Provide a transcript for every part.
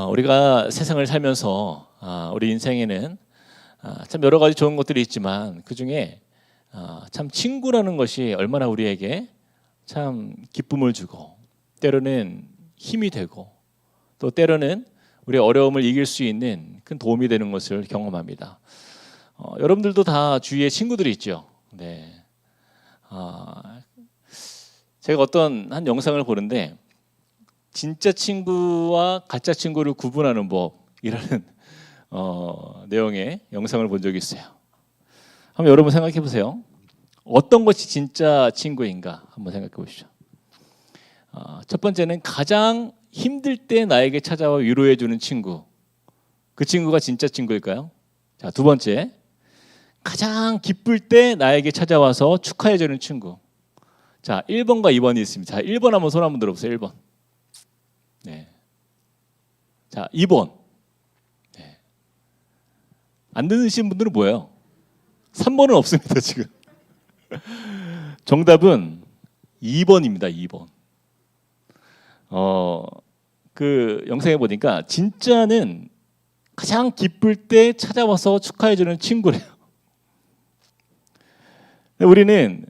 우리가 세상을 살면서 우리 인생에는 참 여러 가지 좋은 것들이 있지만 그 중에 참 친구라는 것이 얼마나 우리에게 참 기쁨을 주고 때로는 힘이 되고 또 때로는 우리의 어려움을 이길 수 있는 큰 도움이 되는 것을 경험합니다. 여러분들도 다 주위에 친구들이 있죠. 네. 제가 어떤 한 영상을 보는데 진짜 친구와 가짜 친구를 구분하는 법이라는 내용의 영상을 본 적이 있어요. 한번 여러분 생각해 보세요. 어떤 것이 진짜 친구인가 한번 생각해 보시죠. 첫 번째는 가장 힘들 때 나에게 찾아와 위로해 주는 친구. 그 친구가 진짜 친구일까요? 자, 두 번째. 가장 기쁠 때 나에게 찾아와서 축하해 주는 친구. 자, 1번과 2번이 있습니다. 자, 1번 한번 손 한번 들어보세요. 1번. 네. 자, 2번. 네. 안 들으신 분들은 뭐예요? 3번은 없습니다, 지금. 정답은 2번입니다. 2번. 그 영상에 보니까 진짜는 가장 기쁠 때 찾아와서 축하해 주는 친구래요. 우리는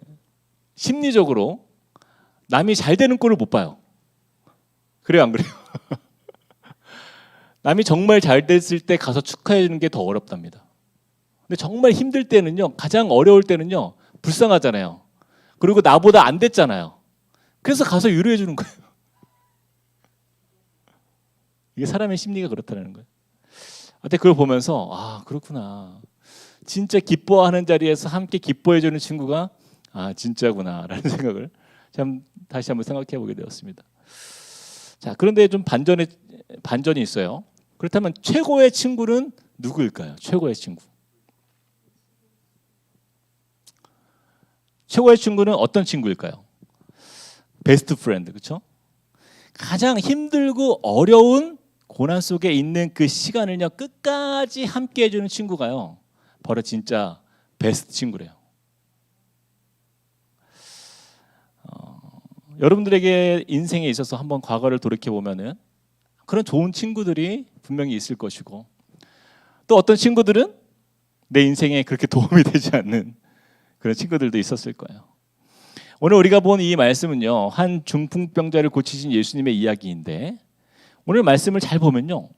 심리적으로 남이 잘 되는 꼴을 못 봐요. 그래요, 안 그래요? 남이 정말 잘 됐을 때 가서 축하해 주는 게 더 어렵답니다. 근데 정말 힘들 때는요, 가장 어려울 때는요, 불쌍하잖아요. 그리고 나보다 안 됐잖아요. 그래서 가서 위로해 주는 거예요. 이게 사람의 심리가 그렇다는 거예요. 근데 그걸 보면서 그렇구나. 진짜 기뻐하는 자리에서 함께 기뻐해 주는 친구가 진짜구나라는 생각을 참 다시 한번 생각해 보게 되었습니다. 자, 그런데 좀 반전이 있어요. 그렇다면 최고의 친구는 누구일까요? 최고의 친구. 최고의 친구는 어떤 친구일까요? 베스트 프렌드, 그렇죠? 가장 힘들고 어려운 고난 속에 있는 그 시간을요 끝까지 함께 해주는 친구가요 바로 진짜 베스트 친구래요. 여러분들에게 인생에 있어서 한번 과거를 돌이켜 보면은 그런 좋은 친구들이 분명히 있을 것이고 또 어떤 친구들은 내 인생에 그렇게 도움이 되지 않는 그런 친구들도 있었을 거예요. 오늘 우리가 본 이 말씀은요 한 중풍병자를 고치신 예수님의 이야기인데 오늘 말씀을 잘 보면요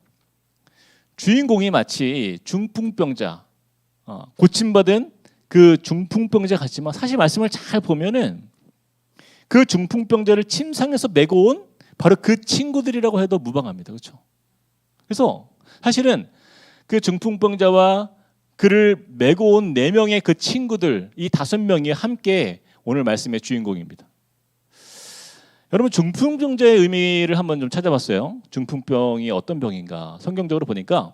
주인공이 마치 중풍병자 고침받은 그 중풍병자 같지만 사실 말씀을 잘 보면은 그 중풍병자를 침상에서 메고 온 바로 그 친구들이라고 해도 무방합니다. 그렇죠? 그래서 사실은 그 중풍병자와 그를 메고 온 4명의 그 친구들 이 5명이 함께 오늘 말씀의 주인공입니다. 여러분 중풍병자의 의미를 한번 좀 찾아봤어요. 중풍병이 어떤 병인가? 성경적으로 보니까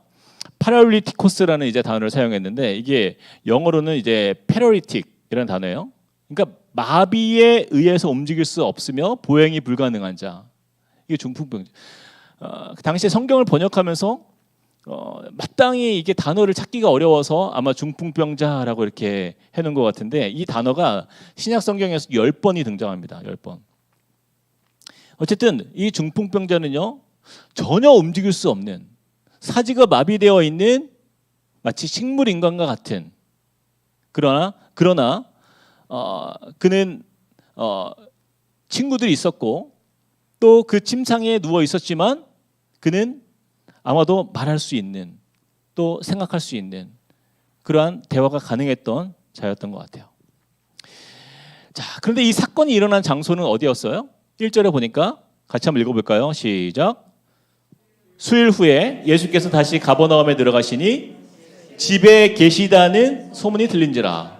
파랄리티코스라는 이제 단어를 사용했는데 이게 영어로는 이제 패럴리틱이라는 단어예요. 그러니까 마비에 의해서 움직일 수 없으며 보행이 불가능한 자. 이게 중풍병자. 그 당시에 성경을 번역하면서 마땅히 이게 단어를 찾기가 어려워서 아마 중풍병자라고 이렇게 해놓은 것 같은데 이 단어가 신약 성경에서 10번이 등장합니다. 10번. 어쨌든 이 중풍병자는요 전혀 움직일 수 없는 사지가 마비되어 있는 마치 식물 인간과 같은 그러나 그는 친구들이 있었고 또 그 침상에 누워 있었지만 그는 아마도 말할 수 있는 또 생각할 수 있는 그러한 대화가 가능했던 자였던 것 같아요. 자, 그런데 이 사건이 일어난 장소는 어디였어요? 1절에 보니까 같이 한번 읽어볼까요? 시작. 수일 후에 예수께서 다시 가버나움에 들어가시니 집에 계시다는 소문이 들린지라.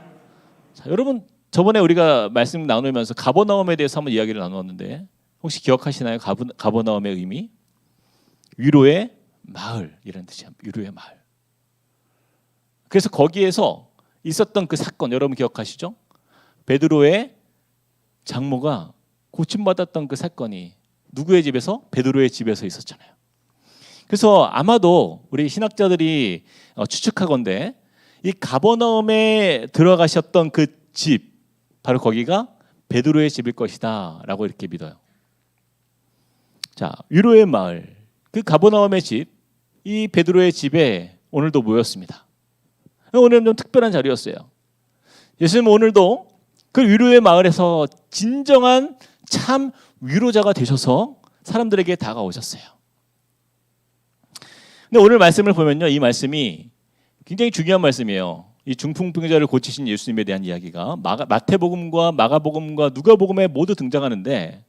자, 여러분 저번에 우리가 말씀 나누면서 가버나움에 대해서 한번 이야기를 나누었는데 혹시 기억하시나요? 가버나움의 의미? 위로의 마을이라는 뜻이에요. 위로의 마을. 그래서 거기에서 있었던 그 사건 여러분 기억하시죠? 베드로의 장모가 고침받았던 그 사건이 누구의 집에서? 베드로의 집에서 있었잖아요. 그래서 아마도 우리 신학자들이 추측하건대 이 가버나움에 들어가셨던 그 집 바로 거기가 베드로의 집일 것이다 라고 이렇게 믿어요. 자, 위로의 마을. 그 가버나움의 집, 이 베드로의 집에 오늘도 모였습니다. 오늘은 좀 특별한 자리였어요. 예수님은 오늘도 그 위로의 마을에서 진정한 참 위로자가 되셔서 사람들에게 다가오셨어요. 근데 오늘 말씀을 보면요, 이 말씀이 굉장히 중요한 말씀이에요. 이 중풍병자를 고치신 예수님에 대한 이야기가 마태복음과 마가복음과 누가복음에 모두 등장하는데,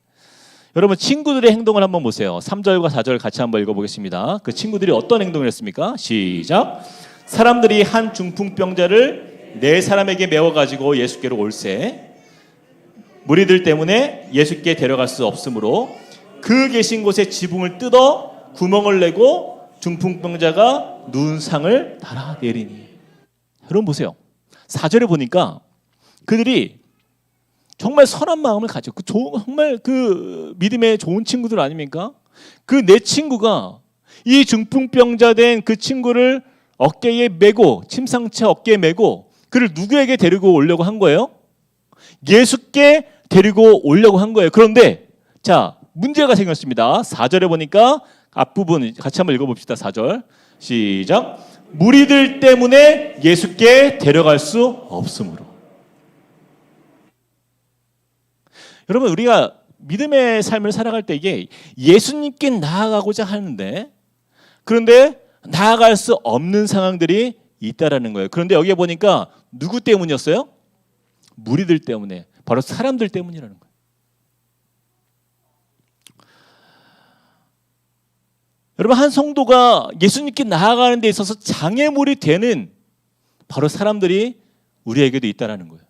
여러분 친구들의 행동을 한번 보세요. 3절과 4절 같이 한번 읽어보겠습니다. 그 친구들이 어떤 행동을 했습니까? 시작. 사람들이 한 중풍병자를 네 사람에게 메워가지고 예수께로 올세 무리들 때문에 예수께 데려갈 수 없으므로 그 계신 곳에 지붕을 뜯어 구멍을 내고 중풍병자가 누운 상을 달아 내리니. 여러분 보세요. 4절에 보니까 그들이 정말 선한 마음을 가지고 정말 그 믿음의 좋은 친구들 아닙니까? 그 내 친구가 이 중풍병자 된 그 친구를 어깨에 메고, 침상체 어깨에 메고 그를 누구에게 데리고 오려고 한 거예요? 예수께 데리고 오려고 한 거예요. 그런데 자, 문제가 생겼습니다. 4절에 보니까 앞부분 같이 한번 읽어봅시다. 4절 시작. 무리들 때문에 예수께 데려갈 수 없으므로. 여러분, 우리가 믿음의 삶을 살아갈 때 이게 예수님께 나아가고자 하는데, 그런데 나아갈 수 없는 상황들이 있다라는 거예요. 그런데 여기에 보니까 누구 때문이었어요? 무리들 때문에, 바로 사람들 때문이라는 거예요. 여러분, 한 성도가 예수님께 나아가는 데 있어서 장애물이 되는 바로 사람들이 우리에게도 있다라는 거예요.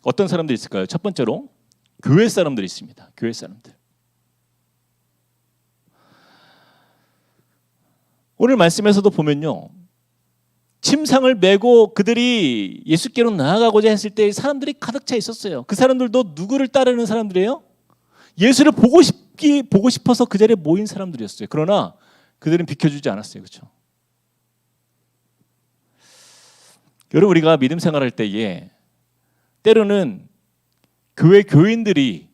어떤 사람들이 있을까요? 첫 번째로 교회 사람들이 있습니다. 교회 사람들. 오늘 말씀에서도 보면요, 침상을 메고 그들이 예수께로 나아가고자 했을 때 사람들이 가득 차 있었어요. 그 사람들도 누구를 따르는 사람들이에요? 예수를 보고 싶어서 그 자리에 모인 사람들이었어요. 그러나 그들은 비켜주지 않았어요. 그렇죠? 여러분, 우리가 믿음 생활할 때에 때로는 교회 교인들이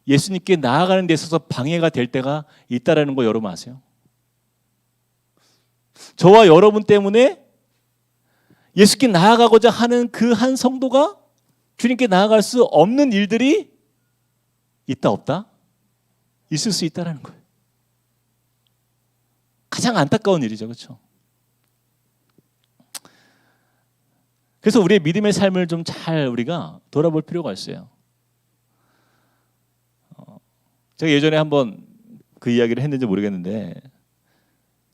예수님께 나아가는 데 있어서 방해가 될 때가 있다라는 거 여러분 아세요? 저와 여러분 때문에 예수께 나아가고자 하는 그 한 성도가 주님께 나아갈 수 없는 일들이 있다 없다? 있을 수 있다라는 거예요. 가장 안타까운 일이죠. 그렇죠? 그래서 우리의 믿음의 삶을 좀 잘 우리가 돌아볼 필요가 있어요. 제가 예전에 한번 그 이야기를 했는지 모르겠는데,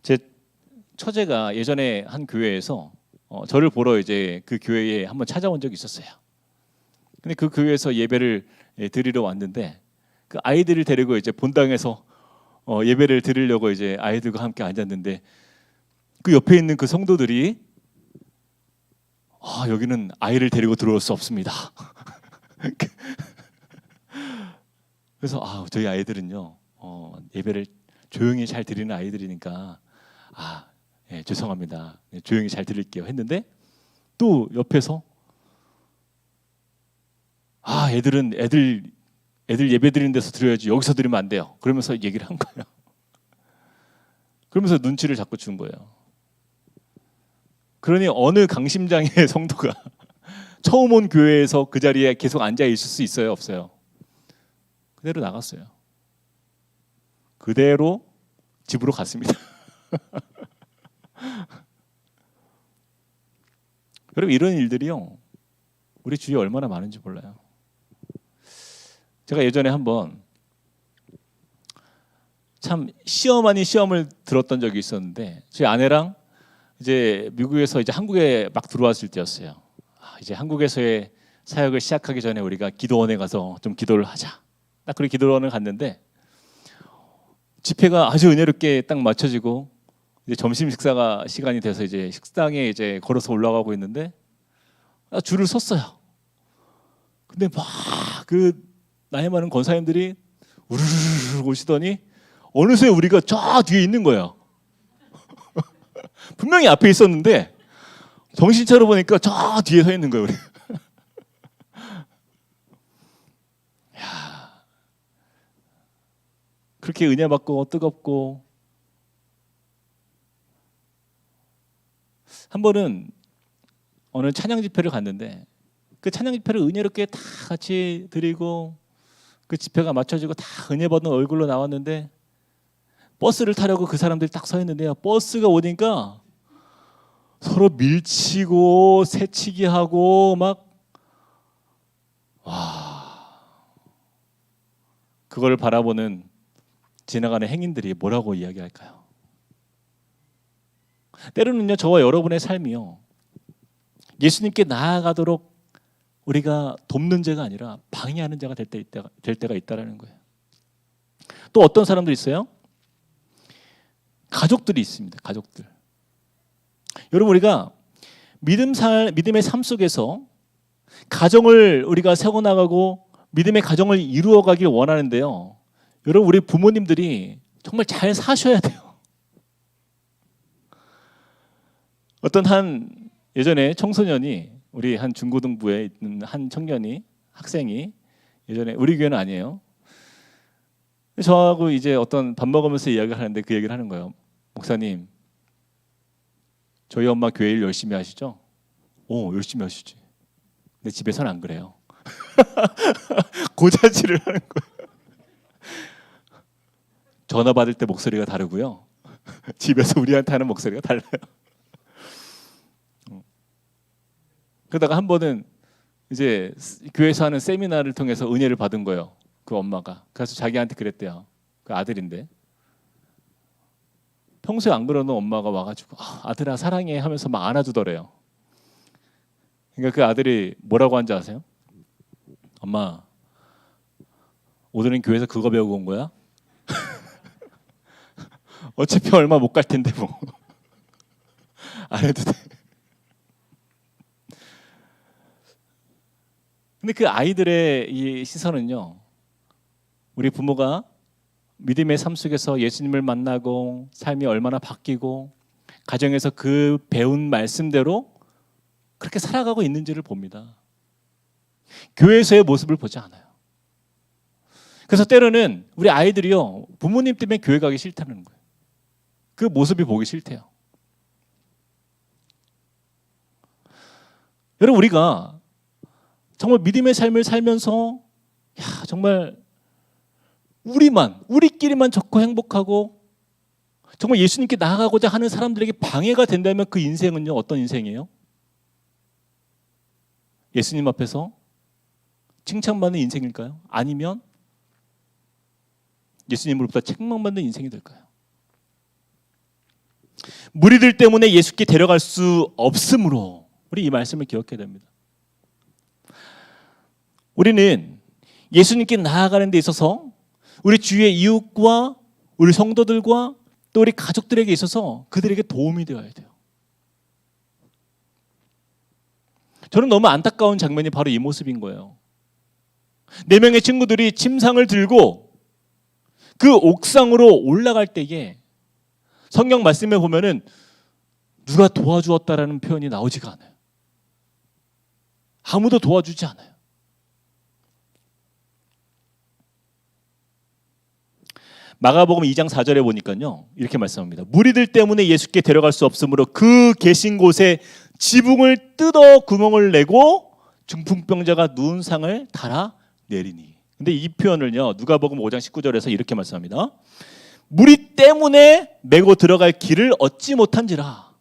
제 처제가 예전에 한 교회에서 저를 보러 이제 그 교회에 한번 찾아온 적이 있었어요. 근데 그 교회에서 예배를 드리러 왔는데, 그 아이들을 데리고 이제 본당에서 예배를 드리려고 이제 아이들과 함께 앉았는데, 그 옆에 있는 그 성도들이 여기는 아이를 데리고 들어올 수 없습니다. 그래서 저희 아이들은요, 예배를 조용히 잘 드리는 아이들이니까 예, 죄송합니다. 조용히 잘 드릴게요 했는데, 또 옆에서 애들 예배 드리는 데서 드려야지 여기서 드리면 안 돼요. 그러면서 얘기를 한 거예요. 그러면서 눈치를 자꾸 준 거예요. 그러니 어느 강심장의 성도가 처음 온 교회에서 그 자리에 계속 앉아 있을 수 있어요? 없어요? 그대로 나갔어요. 그대로 집으로 갔습니다. 여러분, 이런 일들이요, 우리 주위에 얼마나 많은지 몰라요. 제가 예전에 한번 참 시험 아닌 시험을 들었던 적이 있었는데, 제 아내랑 이제 미국에서 이제 한국에 막 들어왔을 때였어요. 이제 한국에서의 사역을 시작하기 전에 우리가 기도원에 가서 좀 기도를 하자. 딱 그렇게 기도원을 갔는데, 집회가 아주 은혜롭게 딱 맞춰지고 이제 점심 식사가 시간이 돼서 이제 식당에 이제 걸어서 올라가고 있는데 줄을 섰어요. 근데 막 그 나이 많은 권사님들이 우르르르 오시더니 어느새 우리가 저 뒤에 있는 거예요. 분명히 앞에 있었는데 정신 차려 보니까 저 뒤에 서 있는 거예요. 우리. 그렇게 은혜 받고 뜨겁고. 한 번은 어느 찬양 집회를 갔는데 그 찬양 집회를 은혜롭게 다 같이 드리고 그 집회가 맞춰지고 다 은혜 받는 얼굴로 나왔는데 버스를 타려고 그 사람들이 딱 서 있는데요. 버스가 오니까 서로 밀치고 새치기 하고 막 그걸 바라보는 지나가는 행인들이 뭐라고 이야기할까요? 때로는요, 저와 여러분의 삶이요, 예수님께 나아가도록 우리가 돕는 자가 아니라 방해하는 자가 될 때가 있다라는 거예요. 또 어떤 사람들 있어요? 가족들이 있습니다. 가족들. 여러분, 우리가 믿음의 삶 속에서 가정을 우리가 세워나가고 믿음의 가정을 이루어가길 원하는데요, 여러분, 우리 부모님들이 정말 잘 사셔야 돼요. 어떤 한 예전에 청소년이, 우리 한 중고등부에 있는 한 청년이, 학생이, 예전에, 우리 교회는 아니에요, 저하고 이제 어떤 밥 먹으면서 이야기를 하는데 그 얘기를 하는 거예요. 목사님, 저희 엄마 교회 일 열심히 하시죠? 오, 열심히 하시지. 근데 집에서는 안 그래요. 고자질을 하는 거예요. 전화 받을 때 목소리가 다르고요, 집에서 우리한테 하는 목소리가 달라요. 그러다가 한 번은 이제 교회에서 하는 세미나를 통해서 은혜를 받은 거예요. 그 엄마가. 그래서 자기한테 그랬대요. 그 아들인데. 평소에 안 그러는 엄마가 와가지고 아들아 사랑해 하면서 막 안아주더래요. 그러니까 그 아들이 뭐라고 한지 아세요? 엄마, 오늘은 교회에서 그거 배우고 온 거야? 어차피 얼마 못 갈 텐데 뭐. 안 해도 돼. 근데 그 아이들의 이 시선은요, 우리 부모가 믿음의 삶 속에서 예수님을 만나고 삶이 얼마나 바뀌고 가정에서 그 배운 말씀대로 그렇게 살아가고 있는지를 봅니다. 교회에서의 모습을 보지 않아요. 그래서 때로는 우리 아이들이요, 부모님 때문에 교회 가기 싫다는 거예요. 그 모습이 보기 싫대요. 여러분, 우리가 정말 믿음의 삶을 살면서 정말 우리끼리만 좋고 행복하고 정말 예수님께 나아가고자 하는 사람들에게 방해가 된다면 그 인생은요, 어떤 인생이에요? 예수님 앞에서 칭찬받는 인생일까요? 아니면 예수님으로부터 책망받는 인생이 될까요? 무리들 때문에 예수께 데려갈 수 없으므로 우리 이 말씀을 기억해야 됩니다. 우리는 예수님께 나아가는 데 있어서 우리 주위의 이웃과 우리 성도들과 또 우리 가족들에게 있어서 그들에게 도움이 되어야 돼요. 저는 너무 안타까운 장면이 바로 이 모습인 거예요. 4명의 친구들이 침상을 들고 그 옥상으로 올라갈 때에 성경 말씀에 보면은 누가 도와주었다라는 표현이 나오지가 않아요. 아무도 도와주지 않아요. 마가복음 2장 4절에 보니까요, 이렇게 말씀합니다. 무리들 때문에 예수께 데려갈 수 없으므로 그 계신 곳에 지붕을 뜯어 구멍을 내고 중풍병자가 누운 상을 달아 내리니. 근데 이 표현을요, 누가복음 5장 19절에서 이렇게 말씀합니다. 무리 때문에 메고 들어갈 길을 얻지 못한지라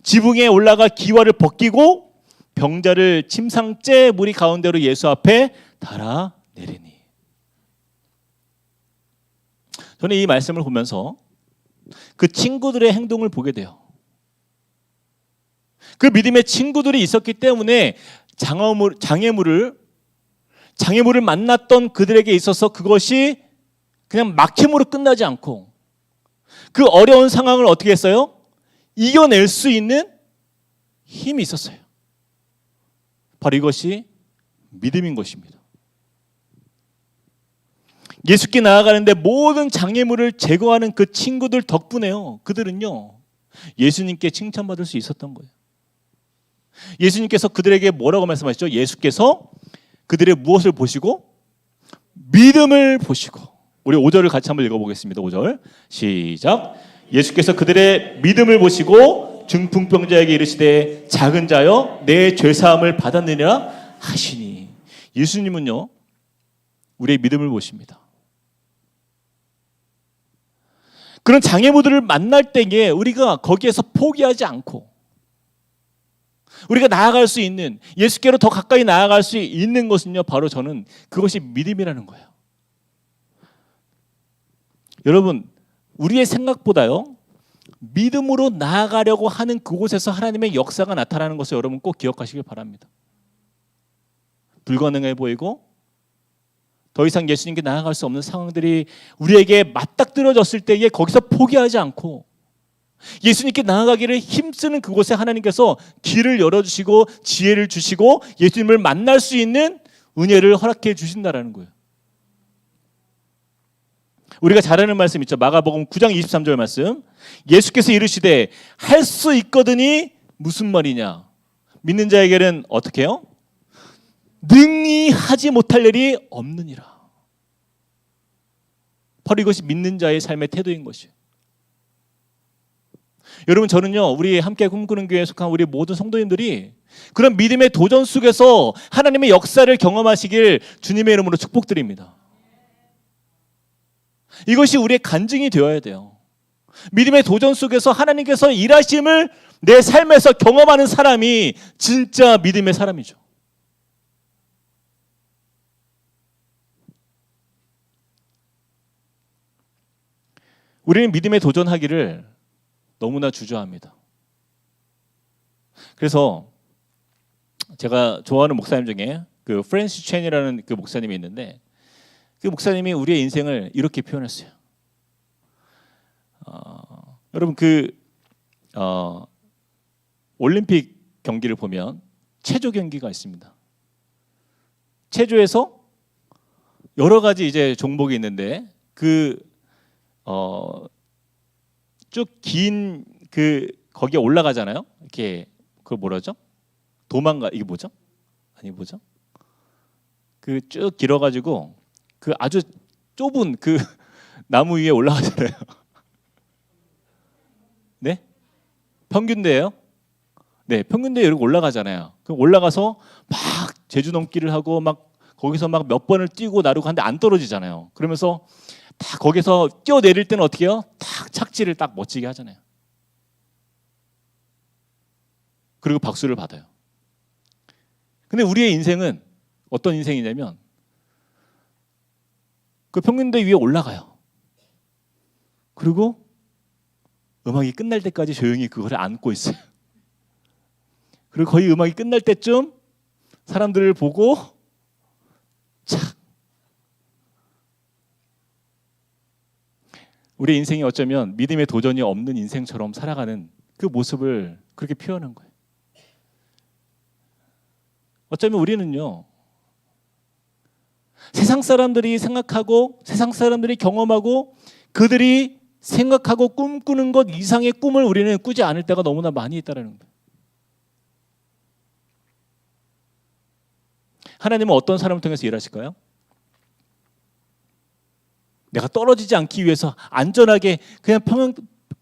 지붕에 올라가 기와를 벗기고 병자를 침상째 무리 가운데로 예수 앞에 달아 내리니. 저는 이 말씀을 보면서 그 친구들의 행동을 보게 돼요. 그 믿음의 친구들이 있었기 때문에 장애물을 만났던 그들에게 있어서 그것이 그냥 막힘으로 끝나지 않고 그 어려운 상황을 어떻게 했어요? 이겨낼 수 있는 힘이 있었어요. 바로 이것이 믿음인 것입니다. 예수께 나아가는데 모든 장애물을 제거하는 그 친구들 덕분에요, 그들은요, 예수님께 칭찬받을 수 있었던 거예요. 예수님께서 그들에게 뭐라고 말씀하시죠? 예수께서 그들의 무엇을 보시고? 믿음을 보시고. 우리 5절을 같이 한번 읽어보겠습니다. 5절 시작. 예수께서 그들의 믿음을 보시고 중풍병자에게 이르시되 작은 자여 내 죄사함을 받았느니라 하시니. 예수님은요 우리의 믿음을 보십니다. 그런 장애물들을 만날 때에 우리가 거기에서 포기하지 않고 우리가 나아갈 수 있는, 예수께로 더 가까이 나아갈 수 있는 것은요 바로 저는 그것이 믿음이라는 거예요. 여러분, 우리의 생각보다요 믿음으로 나아가려고 하는 그곳에서 하나님의 역사가 나타나는 것을 여러분 꼭 기억하시길 바랍니다. 불가능해 보이고 더 이상 예수님께 나아갈 수 없는 상황들이 우리에게 맞닥뜨려졌을 때에 거기서 포기하지 않고 예수님께 나아가기를 힘쓰는 그곳에 하나님께서 길을 열어주시고 지혜를 주시고 예수님을 만날 수 있는 은혜를 허락해 주신다라는 거예요. 우리가 잘 아는 말씀 있죠. 마가복음 9장 23절 말씀. 예수께서 이르시되 할 수 있거든이 무슨 말이냐. 믿는 자에게는 어떻게 해요? 능히 하지 못할 일이 없느니라. 바로 이것이 믿는 자의 삶의 태도인 것이에요. 여러분, 저는요 우리 함께 꿈꾸는 교회에 속한 우리 모든 성도님들이 그런 믿음의 도전 속에서 하나님의 역사를 경험하시길 주님의 이름으로 축복드립니다. 이것이 우리의 간증이 되어야 돼요. 믿음의 도전 속에서 하나님께서 일하심을 내 삶에서 경험하는 사람이 진짜 믿음의 사람이죠. 우리는 믿음에 도전하기를 너무나 주저합니다. 그래서 제가 좋아하는 목사님 중에 그 프랜시스 첸이라는 그 목사님이 있는데 그 목사님이 우리의 인생을 이렇게 표현했어요. 여러분 올림픽 경기를 보면 체조 경기가 있습니다. 체조에서 여러 가지 이제 종목이 있는데 쭉 긴 거기에 올라가잖아요. 이렇게 그걸 뭐라죠? 이게 뭐죠? 아니 뭐죠? 그 쭉 길어가지고 그 아주 좁은 그 나무 위에 올라가잖아요. 네? 평균대예요? 네, 평균대에 이렇게 올라가잖아요. 그럼 올라가서 막 제주 넘기를 하고 막 거기서 막 몇 번을 뛰고 나르고 하는데 안 떨어지잖아요. 그러면서 다 거기서 뛰어내릴 때는 어떻게 해요? 딱 착지를 딱 멋지게 하잖아요. 그리고 박수를 받아요. 근데 우리의 인생은 어떤 인생이냐면 그 평균대 위에 올라가요. 그리고 음악이 끝날 때까지 조용히 그거를 안고 있어요. 그리고 거의 음악이 끝날 때쯤 사람들을 보고 착. 우리 인생이 어쩌면 믿음의 도전이 없는 인생처럼 살아가는 그 모습을 그렇게 표현한 거예요. 어쩌면 우리는요 세상 사람들이 생각하고 세상 사람들이 경험하고 그들이 생각하고 꿈꾸는 것 이상의 꿈을 우리는 꾸지 않을 때가 너무나 많이 있다는 거예요. 하나님은 어떤 사람을 통해서 일하실까요? 내가 떨어지지 않기 위해서 안전하게 그냥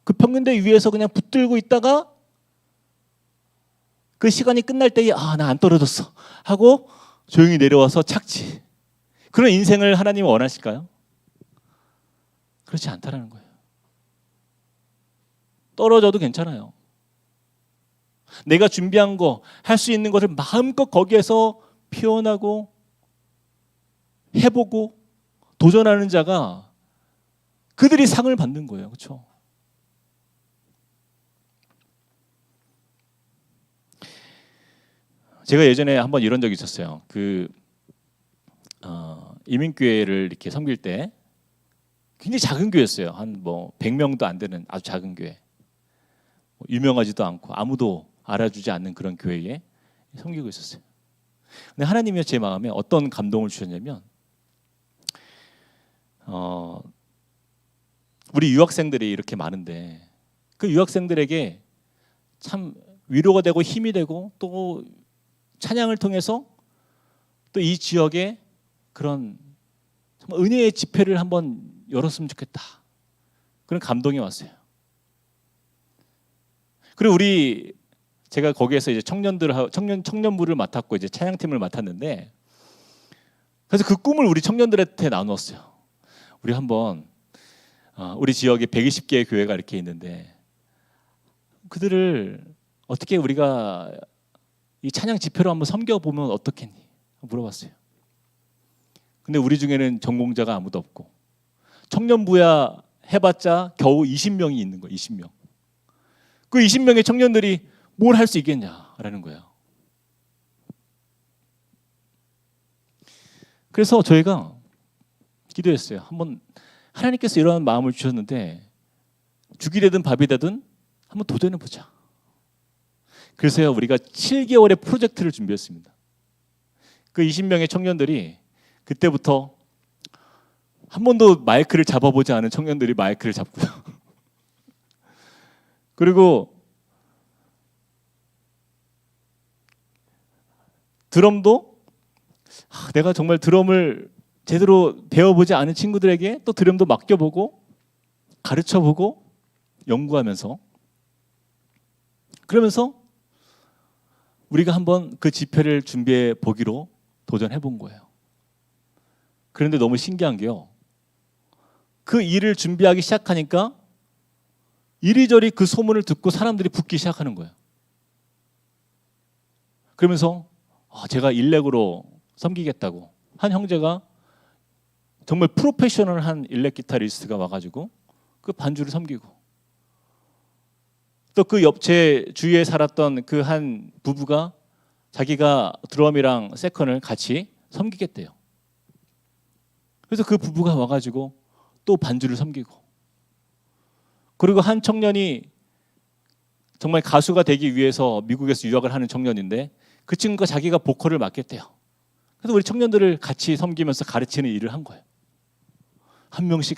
그 평균대 위에서 그냥 붙들고 있다가 그 시간이 끝날 때에 나 안 떨어졌어 하고 조용히 내려와서 착지. 그런 인생을 하나님은 원하실까요? 그렇지 않다라는 거예요. 떨어져도 괜찮아요. 내가 준비한 거, 할 수 있는 것을 마음껏 거기에서 표현하고 해보고 도전하는 자가 그들이 상을 받는 거예요. 그렇죠? 제가 예전에 한번 이런 적이 있었어요. 이민교회를 이렇게 섬길 때 굉장히 작은 교회였어요. 한 100명도 안 되는 아주 작은 교회. 유명하지도 않고 아무도 알아주지 않는 그런 교회에 섬기고 있었어요. 근데 하나님이 제 마음에 어떤 감동을 주셨냐면 우리 유학생들이 이렇게 많은데 그 유학생들에게 참 위로가 되고 힘이 되고 또 찬양을 통해서 또 이 지역에 그런 은혜의 집회를 한번 열었으면 좋겠다. 그런 감동이 왔어요. 그리고 제가 거기에서 이제 청년부를 맡았고 이제 찬양팀을 맡았는데, 그래서 그 꿈을 우리 청년들한테 나눴어요. 우리 한번 우리 지역에 120개의 교회가 이렇게 있는데 그들을 어떻게 우리가 이 찬양 집회로 한번 섬겨보면 어떻겠니? 물어봤어요. 근데 우리 중에는 전공자가 아무도 없고 청년부야 해봤자 겨우 20명이 있는 거예요. 20명. 그 20명의 청년들이 뭘 할 수 있겠냐라는 거예요. 그래서 저희가 기도했어요. 한번 하나님께서 이러한 마음을 주셨는데 죽이 되든 밥이 되든 한번 도전해보자. 그래서요, 우리가 7개월의 프로젝트를 준비했습니다. 그 20명의 청년들이 그때부터 한 번도 마이크를 잡아보지 않은 청년들이 마이크를 잡고요. 그리고 드럼도 내가 정말 드럼을 제대로 배워보지 않은 친구들에게 또 드럼도 맡겨보고 가르쳐보고 연구하면서, 그러면서 우리가 한번 그 집회를 준비해 보기로 도전해 본 거예요. 그런데 너무 신기한 게요, 그 일을 준비하기 시작하니까 이리저리 그 소문을 듣고 사람들이 붙기 시작하는 거예요. 그러면서 제가 일렉으로 섬기겠다고 한 형제가, 정말 프로페셔널한 일렉 기타리스트가 와가지고 그 반주를 섬기고, 또 그 제 주위에 살았던 그 한 부부가 자기가 드럼이랑 세컨을 같이 섬기겠대요. 그래서 그 부부가 와가지고 또 반주를 섬기고, 그리고 한 청년이 정말 가수가 되기 위해서 미국에서 유학을 하는 청년인데 그 친구가 자기가 보컬을 맡겠대요. 그래서 우리 청년들을 같이 섬기면서 가르치는 일을 한 거예요. 한 명씩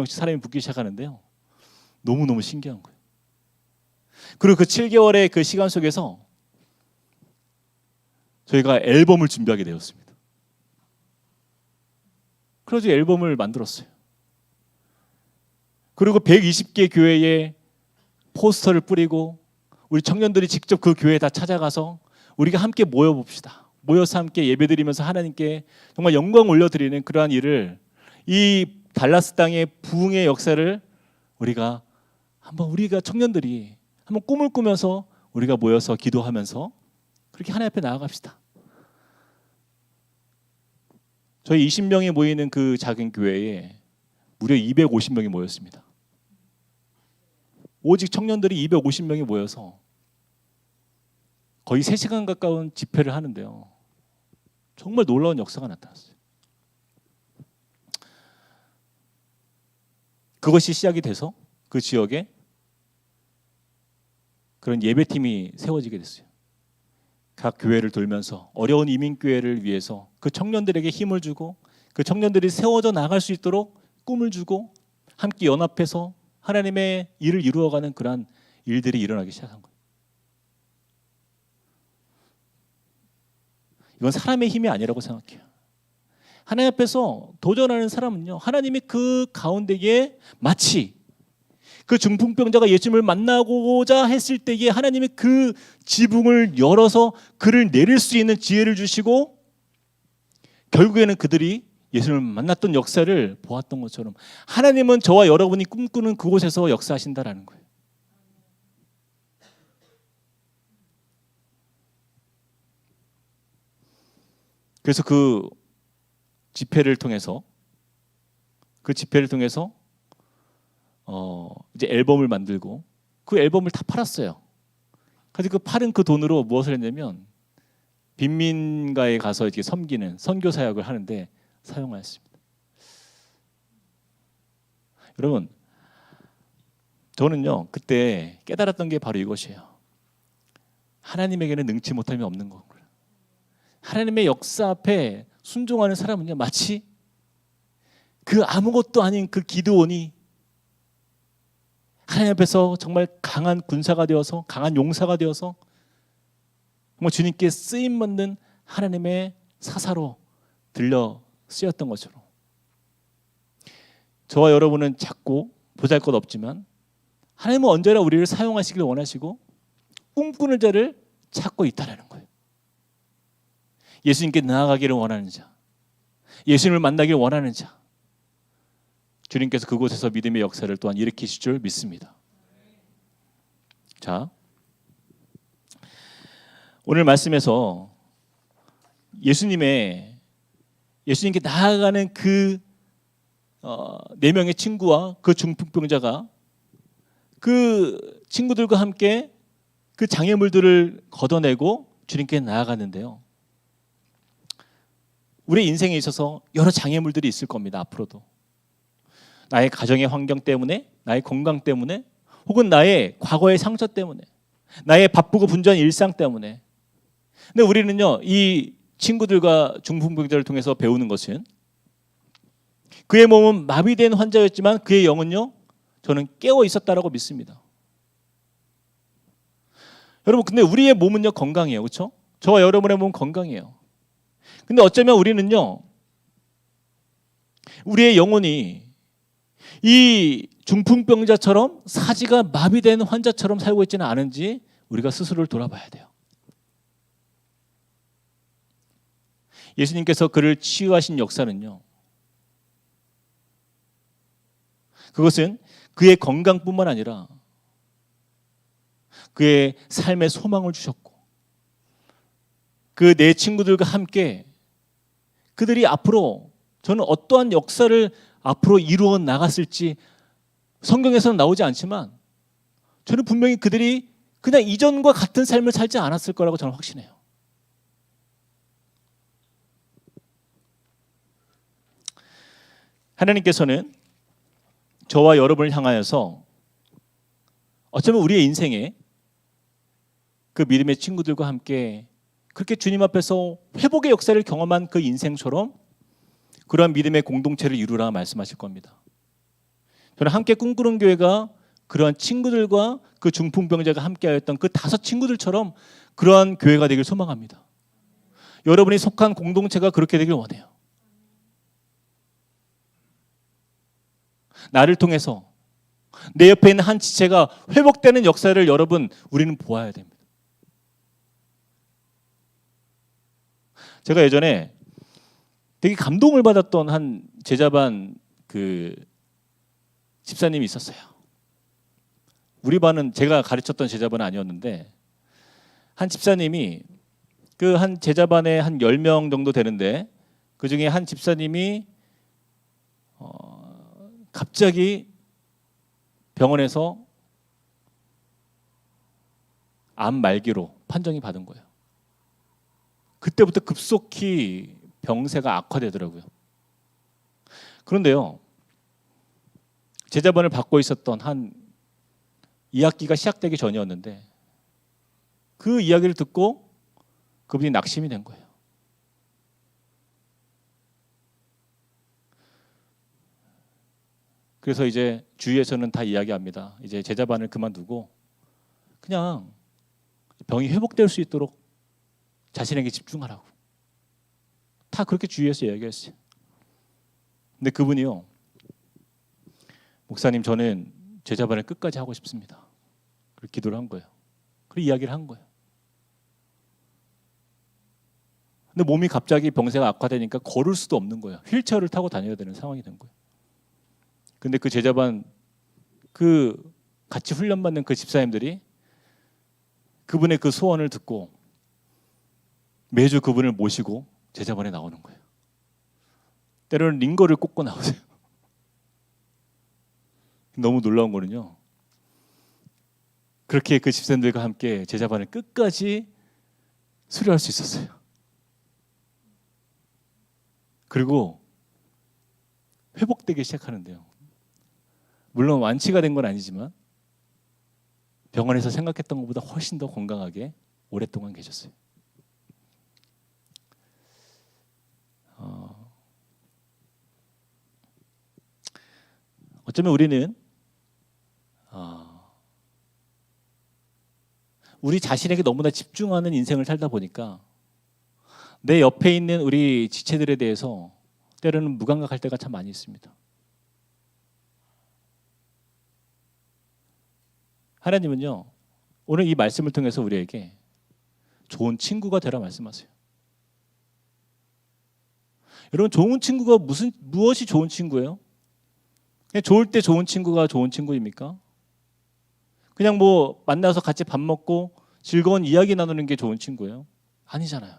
사람이 붙기 시작하는데요, 너무너무 신기한 거예요. 그리고 그 7개월의 그 시간 속에서 저희가 앨범을 준비하게 되었습니다. 그래서 앨범을 만들었어요. 그리고 120개 교회에 포스터를 뿌리고 우리 청년들이 직접 그 교회에 다 찾아가서 우리가 함께 모여봅시다. 모여서 함께 예배드리면서 하나님께 정말 영광 올려드리는 그러한 일을, 이 달라스 땅의 부흥의 역사를 우리가 청년들이 한번 꿈을 꾸면서 우리가 모여서 기도하면서 그렇게 하나님 앞에 나아갑시다. 저희 20명이 모이는 그 작은 교회에 무려 250명이 모였습니다. 오직 청년들이 250명이 모여서 거의 3시간 가까운 집회를 하는데요, 정말 놀라운 역사가 나타났어요. 그것이 시작이 돼서 그 지역에 그런 예배팀이 세워지게 됐어요. 각 교회를 돌면서 어려운 이민교회를 위해서 그 청년들에게 힘을 주고, 그 청년들이 세워져 나갈 수 있도록 꿈을 주고, 함께 연합해서 하나님의 일을 이루어가는 그러한 일들이 일어나기 시작한 거예요. 이건 사람의 힘이 아니라고 생각해요. 하나님 앞에서 도전하는 사람은요, 하나님이 그 가운데에 마치 그 중풍병자가 예수님을 만나고자 했을 때에 하나님이 그 지붕을 열어서 그를 내릴 수 있는 지혜를 주시고, 결국에는 그들이 예수님을 만났던 역사를 보았던 것처럼 하나님은 저와 여러분이 꿈꾸는 그곳에서 역사하신다라는 거예요. 그래서 그 집회를 통해서 이제 앨범을 만들고 그 앨범을 다 팔았어요. 그래서 그 팔은 그 돈으로 무엇을 했냐면 빈민가에 가서 이렇게 섬기는 선교 사역을 하는데 사용하였습니다. 여러분, 저는요 그때 깨달았던 게 바로 이것이에요. 하나님에게는 능치 못함이 없는 거고요. 하나님의 역사 앞에 순종하는 사람은요, 마치 그 아무것도 아닌 그 기드온이 하나님 앞에서 정말 강한 군사가 되어서, 강한 용사가 되어서 정말 주님께 쓰임받는 하나님의 사사로 들려 쓰였던 것처럼 저와 여러분은 작고 보잘것없지만 하나님은 언제나 우리를 사용하시길 원하시고 꿈꾸는 자를 찾고 있다라는 거예요. 예수님께 나아가기를 원하는 자, 예수님을 만나기를 원하는 자, 주님께서 그곳에서 믿음의 역사를 또한 일으키실 줄 믿습니다. 자, 오늘 말씀에서 예수님께 나아가는 그 4명의 친구와 그 중풍병자가 그 친구들과 함께 그 장애물들을 걷어내고 주님께 나아가는데요. 우리 인생에 있어서 여러 장애물들이 있을 겁니다. 앞으로도 나의 가정의 환경 때문에, 나의 건강 때문에, 혹은 나의 과거의 상처 때문에, 나의 바쁘고 분주한 일상 때문에. 근데 우리는요, 이 친구들과 중풍병자를 통해서 배우는 것은 그의 몸은 마비된 환자였지만 그의 영은요, 저는 깨어 있었다라고 믿습니다. 여러분, 근데 우리의 몸은요 건강해요, 그렇죠? 저와 여러분의 몸은 건강해요. 근데 어쩌면 우리는요, 우리의 영혼이 이 중풍병자처럼 사지가 마비된 환자처럼 살고 있지는 않은지 우리가 스스로를 돌아봐야 돼요. 예수님께서 그를 치유하신 역사는요, 그것은 그의 건강뿐만 아니라 그의 삶의 소망을 주셨고, 그 네 친구들과 함께 그들이 앞으로 저는 어떠한 역사를 앞으로 이루어 나갔을지 성경에서는 나오지 않지만 저는 분명히 그들이 그냥 이전과 같은 삶을 살지 않았을 거라고 저는 확신해요. 하나님께서는 저와 여러분을 향하여서 어쩌면 우리의 인생에 그 믿음의 친구들과 함께 그렇게 주님 앞에서 회복의 역사를 경험한 그 인생처럼 그러한 믿음의 공동체를 이루라 말씀하실 겁니다. 저는 함께 꿈꾸는 교회가 그러한 친구들과 그 중풍병자가 함께하였던 그 5 친구들처럼 그러한 교회가 되길 소망합니다. 여러분이 속한 공동체가 그렇게 되길 원해요. 나를 통해서 내 옆에 있는 한 지체가 회복되는 역사를 여러분 우리는 보아야 됩니다. 제가 예전에 되게 감동을 받았던 한 제자반 그 집사님이 있었어요. 우리 반은 제가 가르쳤던 제자반은 아니었는데 한 집사님이 그 한 제자반에 한 10명 정도 되는데 그 중에 한 집사님이 갑자기 병원에서 암 말기로 판정이 받은 거예요. 그때부터 급속히 병세가 악화되더라고요. 그런데요, 제자반을 받고 있었던 한 2학기가 시작되기 전이었는데 그 이야기를 듣고 그분이 낙심이 된 거예요. 그래서 이제 주위에서는 다 이야기합니다. 이제 제자반을 그만두고 그냥 병이 회복될 수 있도록 자신에게 집중하라고. 다 그렇게 주위에서 이야기했어요. 근데 그분이요, 목사님 저는 제자반을 끝까지 하고 싶습니다. 그렇게 기도를 한 거예요. 그리고 이야기를 한 거예요. 근데 몸이 갑자기 병세가 악화되니까 걸을 수도 없는 거예요. 휠체어를 타고 다녀야 되는 상황이 된 거예요. 근데 그 제자반 그 같이 훈련받는 그 집사님들이 그분의 그 소원을 듣고 매주 그분을 모시고 제자반에 나오는 거예요. 때로는 링거를 꽂고 나오세요. 너무 놀라운 거는요, 그렇게 그 집사님들과 함께 제자반을 끝까지 수료할 수 있었어요. 그리고 회복되기 시작하는데요, 물론 완치가 된 건 아니지만 병원에서 생각했던 것보다 훨씬 더 건강하게 오랫동안 계셨어요. 어쩌면 우리는 우리 자신에게 너무나 집중하는 인생을 살다 보니까 내 옆에 있는 우리 지체들에 대해서 때로는 무감각할 때가 참 많이 있습니다. 하나님은요, 오늘 이 말씀을 통해서 우리에게 좋은 친구가 되라 말씀하세요. 여러분, 좋은 친구가 무엇이 좋은 친구예요? 그냥 좋을 때 좋은 친구가 좋은 친구입니까? 그냥 뭐 만나서 같이 밥 먹고 즐거운 이야기 나누는 게 좋은 친구예요? 아니잖아요.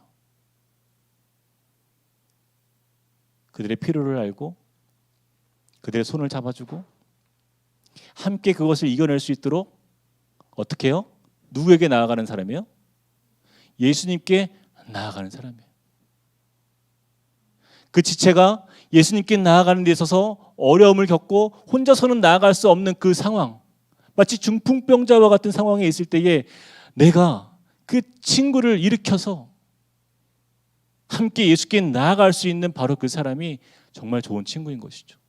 그들의 필요를 알고 그들의 손을 잡아주고 함께 그것을 이겨낼 수 있도록 어떻게 해요? 누구에게 나아가는 사람이에요? 예수님께 나아가는 사람이에요. 그 지체가 예수님께 나아가는 데 있어서 어려움을 겪고 혼자서는 나아갈 수 없는 그 상황, 마치 중풍병자와 같은 상황에 있을 때에 내가 그 친구를 일으켜서 함께 예수께 나아갈 수 있는 바로 그 사람이 정말 좋은 친구인 것이죠.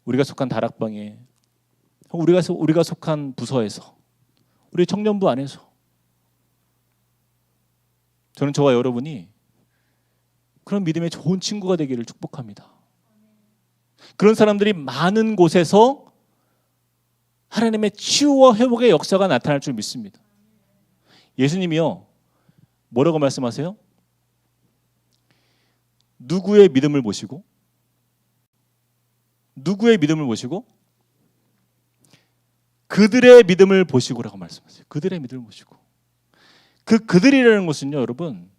우리가 속한 다락방에, 우리가 속한 부서에서, 우리 청년부 안에서 저는 저와 여러분이 그런 믿음의 좋은 친구가 되기를 축복합니다. 그런 사람들이 많은 곳에서 하나님의 치유와 회복의 역사가 나타날 줄 믿습니다. 예수님이요, 뭐라고 말씀하세요? 누구의 믿음을 보시고 그들의 믿음을 보시고라고 말씀하세요. 그들의 믿음을 보시고. 그들이라는 것은요, 여러분,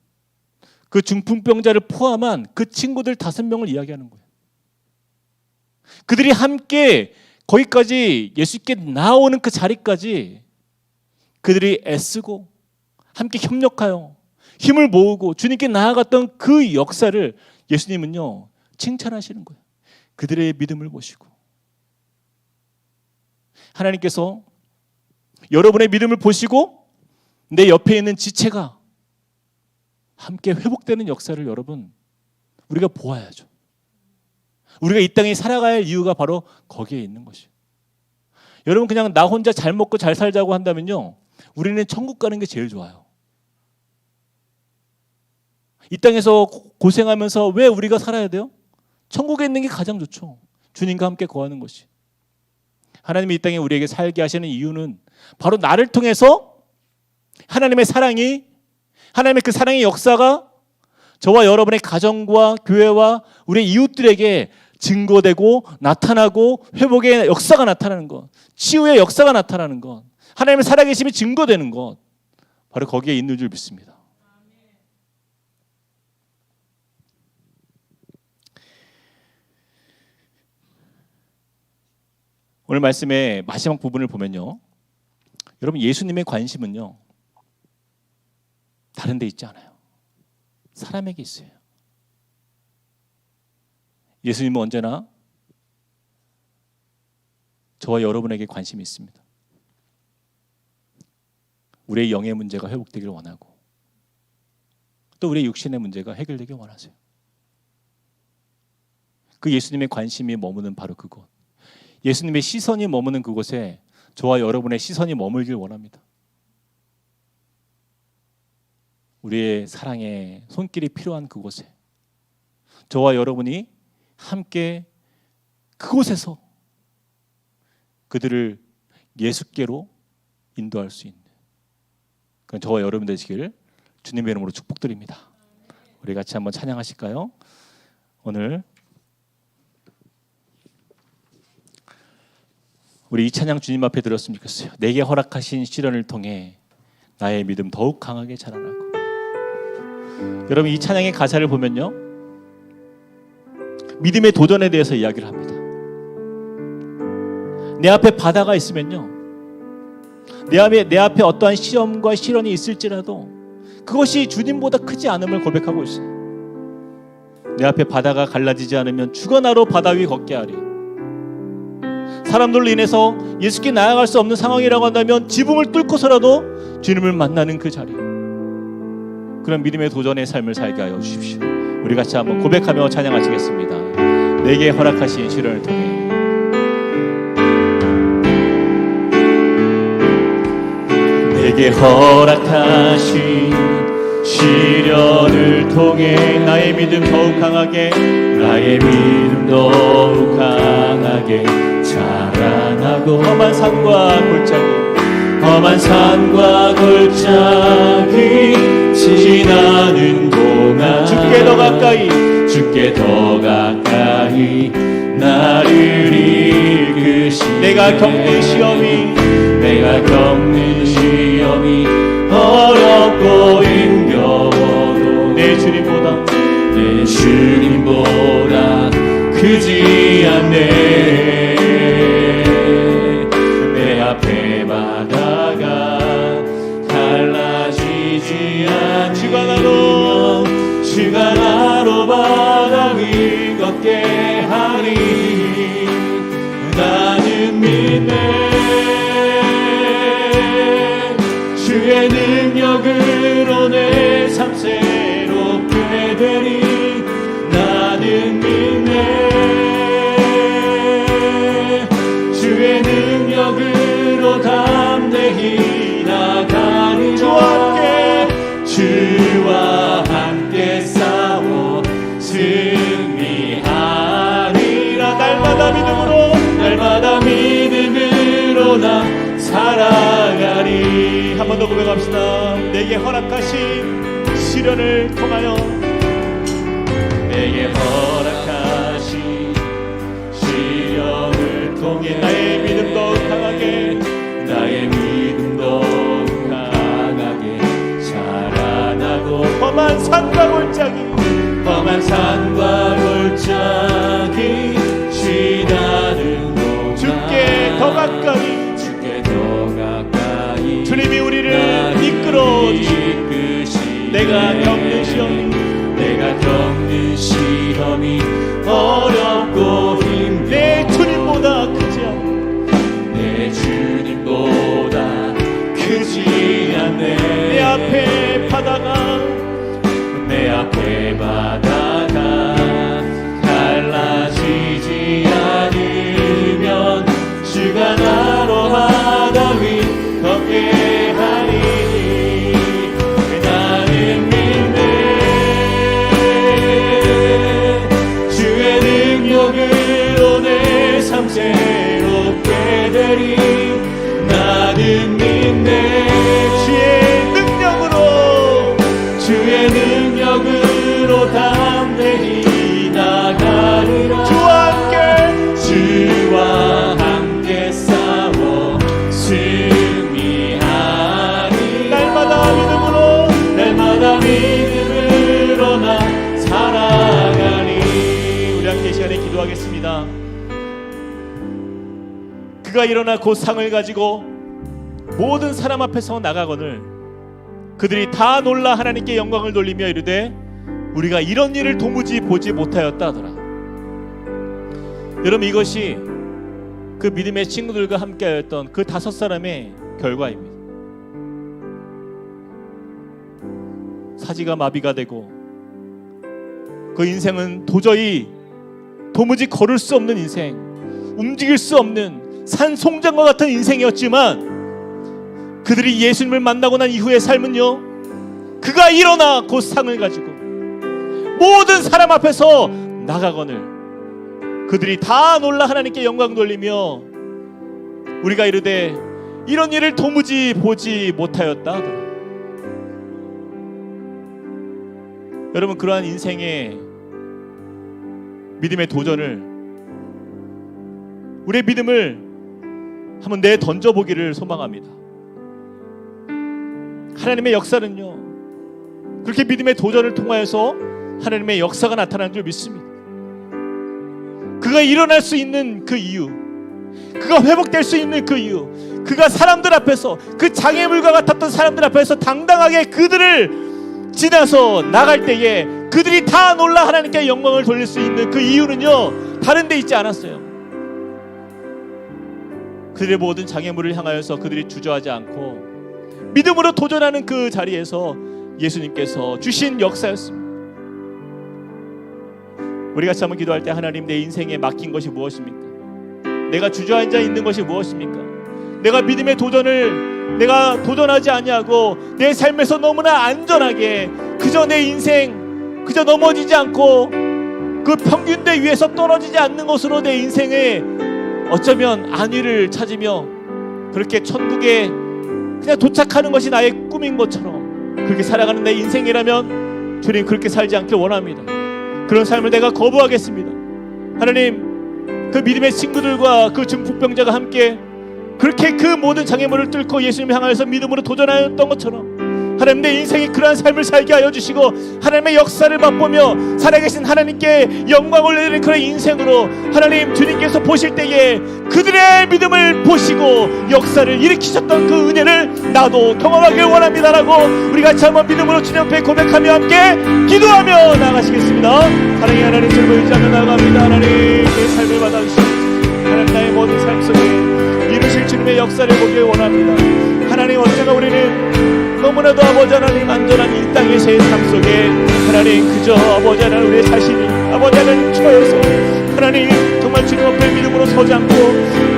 그 중풍병자를 포함한 그 친구들 5명을 이야기하는 거예요. 그들이 함께 거기까지 예수께 나오는 그 자리까지 그들이 애쓰고 함께 협력하여 힘을 모으고 주님께 나아갔던 그 역사를 예수님은요, 칭찬하시는 거예요. 그들의 믿음을 보시고. 하나님께서 여러분의 믿음을 보시고 내 옆에 있는 지체가 함께 회복되는 역사를 여러분, 우리가 보아야죠. 우리가 이 땅에 살아가야 할 이유가 바로 거기에 있는 것이에요. 여러분, 그냥 나 혼자 잘 먹고 잘 살자고 한다면요, 우리는 천국 가는 게 제일 좋아요. 이 땅에서 고생하면서 왜 우리가 살아야 돼요? 천국에 있는 게 가장 좋죠. 주님과 함께 거하는 것이. 하나님이 이 땅에 우리에게 살게 하시는 이유는 바로 나를 통해서 하나님의 사랑이, 하나님의 그 사랑의 역사가 저와 여러분의 가정과 교회와 우리 이웃들에게 증거되고 나타나고 회복의 역사가 나타나는 것, 치유의 역사가 나타나는 것, 하나님의 살아계심이 증거되는 것, 바로 거기에 있는 줄 믿습니다. 오늘 말씀의 마지막 부분을 보면요, 여러분, 예수님의 관심은요, 다른 데 있지 않아요. 사람에게 있어요. 예수님은 언제나 저와 여러분에게 관심이 있습니다. 우리의 영의 문제가 회복되기를 원하고 또 우리의 육신의 문제가 해결되길 원하세요. 그 예수님의 관심이 머무는 바로 그곳, 예수님의 시선이 머무는 그곳에 저와 여러분의 시선이 머물길 원합니다. 우리의 사랑의 손길이 필요한 그곳에 저와 여러분이 함께 그곳에서 그들을 예수께로 인도할 수 있는 그런 저와 여러분 되시기를 주님의 이름으로 축복드립니다. 우리 같이 한번 찬양하실까요? 오늘 우리 이 찬양 주님 앞에 드렸으면 좋겠어요. 내게 허락하신 시련을 통해 나의 믿음 더욱 강하게 자라나고. 여러분, 이 찬양의 가사를 보면요, 믿음의 도전에 대해서 이야기를 합니다. 내 앞에 바다가 있으면요, 내 앞에 어떠한 시험과 시련이 있을지라도 그것이 주님보다 크지 않음을 고백하고 있어요. 내 앞에 바다가 갈라지지 않으면 주거나로 바다 위 걷게 하리. 사람들로 인해서 예수께 나아갈 수 없는 상황이라고 한다면 지붕을 뚫고서라도 주님을 만나는 그 자리, 그런 믿음의 도전의 삶을 살게 하여 주십시오. 우리 같이 한번 고백하며 찬양하시겠습니다. 내게 허락하신 시련을 통해 내게 허락하신 시련을 통해 나의 믿음 더욱 강하게, 나의 믿음 더욱 강하게 또 험한 산과 골짜기, 험한 산과 골짜기 지나는 동안 주께 더 가까이, 주께 더 가까이 나를 이끄시네. 내가 겪는 시험이 어렵고 힘겨워도 내 주님보다 크지 않네. 내 앞에 바다가 갈라지지 않으면 주가 나로 바다 위 걷게 하리. 나는 믿네. 주의 능력으로 내 삶 새롭게 되리. 나는 믿네. 주의 능력으로 담대히 나가리라. 주와 함께 싸워 승리하리라. 날마다 믿음으로 나 살아가리. 한 번 더 고백합시다. 내게 허락하신 시련을 통하여, 내게 허락하신 시련을 통해 나의 믿음 더욱 강하게, 나의 믿음 더욱 강하게 자라나고 험한 산과 골짜기 지나는 동안 주께 더 가까이, 주님이 우리를 이끌어 주시니 내가 겪는 시험이 어렵고 힘들어 내 주님보다 크지 않네. 내 앞에 바다가 갈라지지 않으면 주가 나로 바다 위 걷게 하리니. 나는 믿네. 주의 능력으로 내 삶 새롭게 되리. 나는 믿네. 주의 능력으로 담대히 나가리라. 주와 함께 싸워 승리하리. 날마다 믿음으로 나 살아가리. 우리 함께 이 시간에 기도하겠습니다. 그가 일어나 곧 상을 가지고 모든 사람 앞에서 나가거늘 그들이 다 놀라 하나님께 영광을 돌리며 이르되 우리가 이런 일을 도무지 보지 못하였다 하더라. 여러분, 이것이 그 믿음의 친구들과 함께하였던 그 5사람의 결과입니다. 사지가 마비가 되고 그 인생은 도무지 걸을 수 없는 인생, 움직일 수 없는 산송장과 같은 인생이었지만 그들이 예수님을 만나고 난 이후의 삶은요, 그가 일어나 곧 상을 가지고 모든 사람 앞에서 나가거늘 그들이 다 놀라 하나님께 영광 돌리며 우리가 이르되 이런 일을 도무지 보지 못하였다 하더라. 여러분, 그러한 인생의 믿음의 도전을, 우리의 믿음을 한번 내던져보기를 소망합니다. 하나님의 역사는요, 그렇게 믿음의 도전을 통하여서 하나님의 역사가 나타나는 줄 믿습니다. 그가 일어날 수 있는 그 이유, 그가 회복될 수 있는 그 이유, 그가 사람들 앞에서, 그 장애물과 같았던 사람들 앞에서 당당하게 그들을 지나서 나갈 때에 그들이 다 놀라 하나님께 영광을 돌릴 수 있는 그 이유는요, 다른 데 있지 않았어요. 그들의 모든 장애물을 향하여서 그들이 주저하지 않고 믿음으로 도전하는 그 자리에서 예수님께서 주신 역사였습니다. 우리 같이 한번 기도할 때, 하나님, 내 인생에 맡긴 것이 무엇입니까? 내가 주저앉아 있는 것이 무엇입니까? 내가 믿음의 도전을 내가 도전하지 아니하고 내 삶에서 너무나 안전하게 그저 내 인생 그저 넘어지지 않고 그 평균대 위에서 떨어지지 않는 것으로 내 인생의 어쩌면 안위를 찾으며 그렇게 천국에 그냥 도착하는 것이 나의 꿈인 것처럼 그렇게 살아가는 내 인생이라면 주님 그렇게 살지 않길 원합니다. 그런 삶을 내가 거부하겠습니다. 하나님, 그 믿음의 친구들과 그 중풍병자가 함께 그렇게 그 모든 장애물을 뚫고 예수님을 향하여서 믿음으로 도전하였던 것처럼 하나님, 내 인생이 그러한 삶을 살게 하여 주시고 하나님의 역사를 맛보며 살아계신 하나님께 영광을 올리는 그런 인생으로 하나님, 주님께서 보실 때에 그들의 믿음을 보시고 역사를 일으키셨던 그 은혜를 나도 경험하길 원합니다라고 우리 같이 한번 믿음으로 주님 앞에 고백하며 함께 기도하며 나아가시겠습니다. 사랑의 하나님, 주님을 의지하며 나아갑니다. 하나님, 내 삶을 받아주시고 하나님, 나의 모든 삶 속에 이루실 주님의 역사를 보길 원합니다. 하나님, 언제나 우리는 너무나도 아버지 하나님 안전한 이 땅에서의 삶 속에 하나님 그저 아버지 하나님 우리의 자신이 아버지 하나님 처여서 하나님 정말 주님 앞에 믿음으로 서지 않고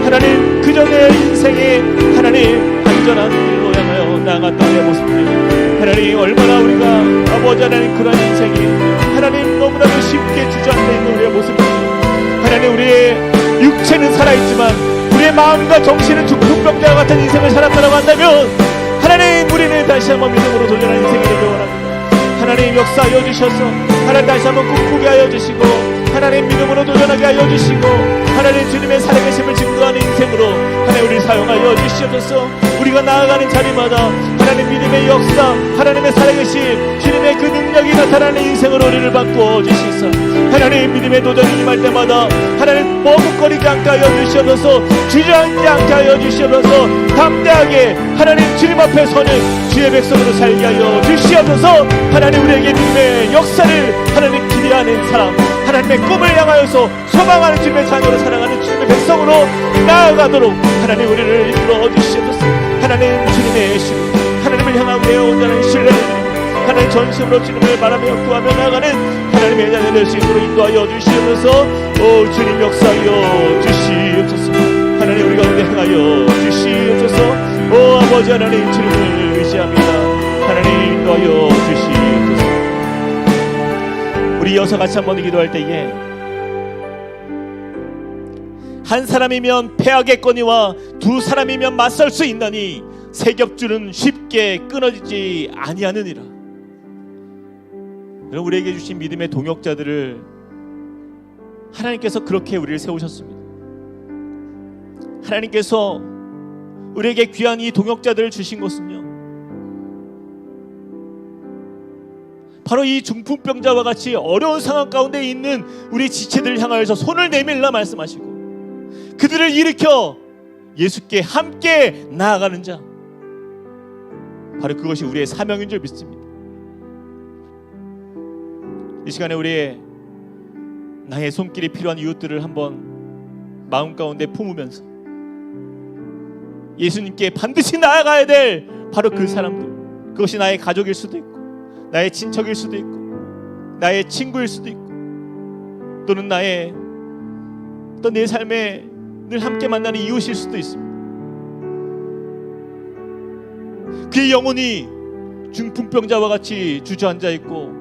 하나님 그저 내 인생에 하나님 안전한 길로 향하여 나아갔던 내 모습들 하나님 얼마나 우리가 아버지 하나님 그런 인생이 하나님 너무나도 쉽게 주저앉아 있는 우리의 모습들 하나님 우리의 육체는 살아있지만 우리의 마음과 정신은 중풍병자와 같은 인생을 살았다고 한다면 하나님 우리는 다시 한번 믿음으로 도전하는 인생이 되길 원합니다. 하나님 역사하여 주셔서 하나님 다시 한번 꿈꾸게 하여 주시고 하나님 믿음으로 도전하게 하여 주시고 하나님 주님의 살아계심을 증거하는 인생으로 하나님 우리를 사용하여 주시옵소서. 우리가 나아가는 자리마다 하나님 믿음의 역사 하나님의 살아계심 주님의 그 능력이 나타나는 인생으로 우리를 바꾸어 주시소. 하나님 믿음의 도전이 임할 때마다 하나님 머뭇거리지 않게 하여 주시옵소서. 주저앉지 않게 하여 주시옵소서. 담대하게 하나님 주님 앞에 서는 주의 백성으로 살게 하여 주시옵소서. 하나님 우리에게 믿음의 역사를 하나님 기대하는 사람 하나님의 꿈을 향하여서 소망하는 주님의 자녀로 살아가는 주님의 백성으로 나아가도록 하나님 우리를 이끌어 주시옵소서. 하나님 주님의 신 하나님을 향한 우리의 온전한 신뢰를 하나님 전심으로 주님을 바라며 구하며 나아가는 하나님의 자녀 될 수 있도록 인도하여 주시옵소서. 오 주님 역사하여 주시옵소서. 하나님 우리 가운데 행하여 주시옵소서. 오 아버지 하나님 주님을 의지합니다. 하나님 인도하여 주시옵소서. 우리 이어서 같이 한번 기도할 때에 한 사람이면 패하겠거니와 두 사람이면 맞설 수 있나니 세 겹줄은 쉽게 끊어지지 아니하느니라. 여러분 우리에게 주신 믿음의 동역자들을 하나님께서 그렇게 우리를 세우셨습니다. 하나님께서 우리에게 귀한 이 동역자들을 주신 것은요 바로 이 중풍병자와 같이 어려운 상황 가운데 있는 우리 지체들을 향하여서 손을 내밀라 말씀하시고 그들을 일으켜 예수께 함께 나아가는 자 바로 그것이 우리의 사명인 줄 믿습니다. 이 시간에 우리의 나의 손길이 필요한 이웃들을 한번 마음 가운데 품으면서 예수님께 반드시 나아가야 될 바로 그 사람들 그것이 나의 가족일 수도 있고 나의 친척일 수도 있고 나의 친구일 수도 있고 또는 나의 또 내 삶에 늘 함께 만나는 이웃일 수도 있습니다. 그의 영혼이 중풍병자와 같이 주저앉아 있고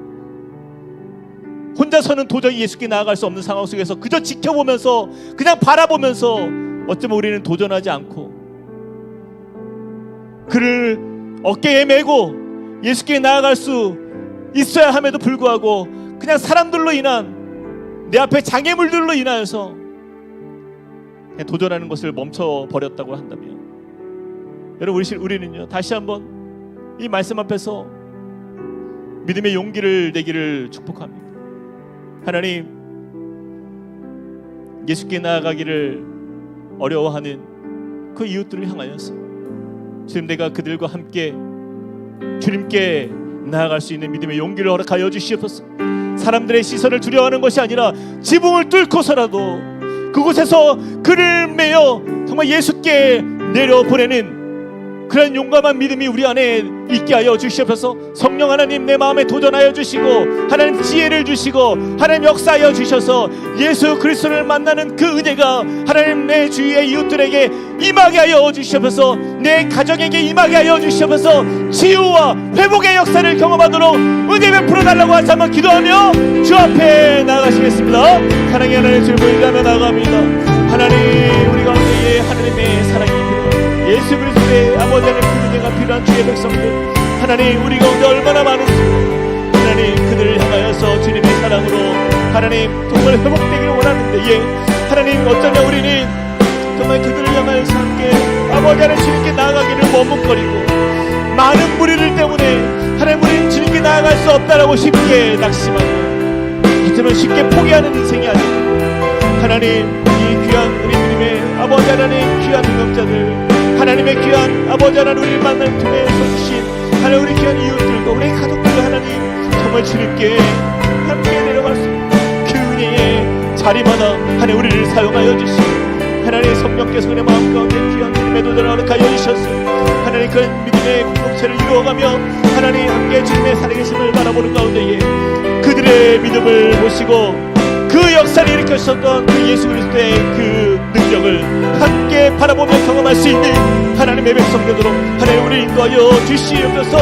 혼자서는 도저히 예수께 나아갈 수 없는 상황 속에서 그저 지켜보면서 그냥 바라보면서 어쩌면 우리는 도전하지 않고 그를 어깨에 메고 예수께 나아갈 수 있어야 함에도 불구하고 그냥 사람들로 인한 내 앞에 장애물들로 인하여서 그냥 도전하는 것을 멈춰버렸다고 한다면 여러분 우리는요 다시 한번 이 말씀 앞에서 믿음의 용기를 내기를 축복합니다. 하나님 예수께 나아가기를 어려워하는 그 이웃들을 향하여서 주님 내가 그들과 함께 주님께 나아갈 수 있는 믿음의 용기를 허락하여 주시옵소서. 사람들의 시선을 두려워하는 것이 아니라 지붕을 뚫고서라도 그곳에서 그를 메어 정말 예수께 내려보내는 그런 용감한 믿음이 우리 안에 있게 하여 주시옵소서. 성령 하나님 내 마음에 도전하여 주시고 하나님 지혜를 주시고 하나님 역사하여 주셔서 예수 그리스도를 만나는 그 은혜가 하나님 내 주위의 이웃들에게 임하게 하여 주시옵소서. 내 가정에게 임하게 하여 주시옵소서. 치유와 회복의 역사를 경험하도록 은혜 베풀어 달라고 하시 한번 기도하며 주 앞에 나아가시겠습니다. 사랑의 하나님 주를 보이자며 나아갑니다. 하나님 우리 가운데에 하나님의 사랑이 필요한 예수 그리스도의 아버지 하나님 그 은혜가 필요한 주의 백성들 하나님 우리 가운데 얼마나 많은지 하나님 그들을 향하여서 주님의 사랑으로 하나님 정말 회복되기를 원하는데 하나님 어쩌냐 우리는 정말 그들을 향하여서 함께 아버지 하나님 주님께 나아가기를 머뭇거리고 많은 무리들 때문에 하나님 우리는 주님께 나아갈 수 없다라고 쉽게 낙심하고 하지만 쉽게 포기하는 인생이 아니고 하나님 이 귀한 우리 주님의 아버지 하나님 귀한 능력자들 하나님의 귀한 아버지 하나님 우리를 만남을 통해서 주신 하나님 우리 귀한 이웃들과 우리 가족들과 하나님 정말 주님께 함께 내려갈 수 있는 그 은혜의 자리마다 하나님 우리를 사용하여 주시고 하나님 성령께서 그의 마음 가운데 귀한 주님의 도전을 허락하여 주셔서 하나님 그 믿음의 공동체를 이루어가며 하나님 함께 주님의 살아계심을 바라보는 가운데에 그들의 믿음을 보시고 그 역사를 일으켰었던 그 예수 그리스도의 그 능력을 함께 바라보며 경험할 수 있는 하나님의 백성되도록 하나님 우리를 인도하여 주시옵소서.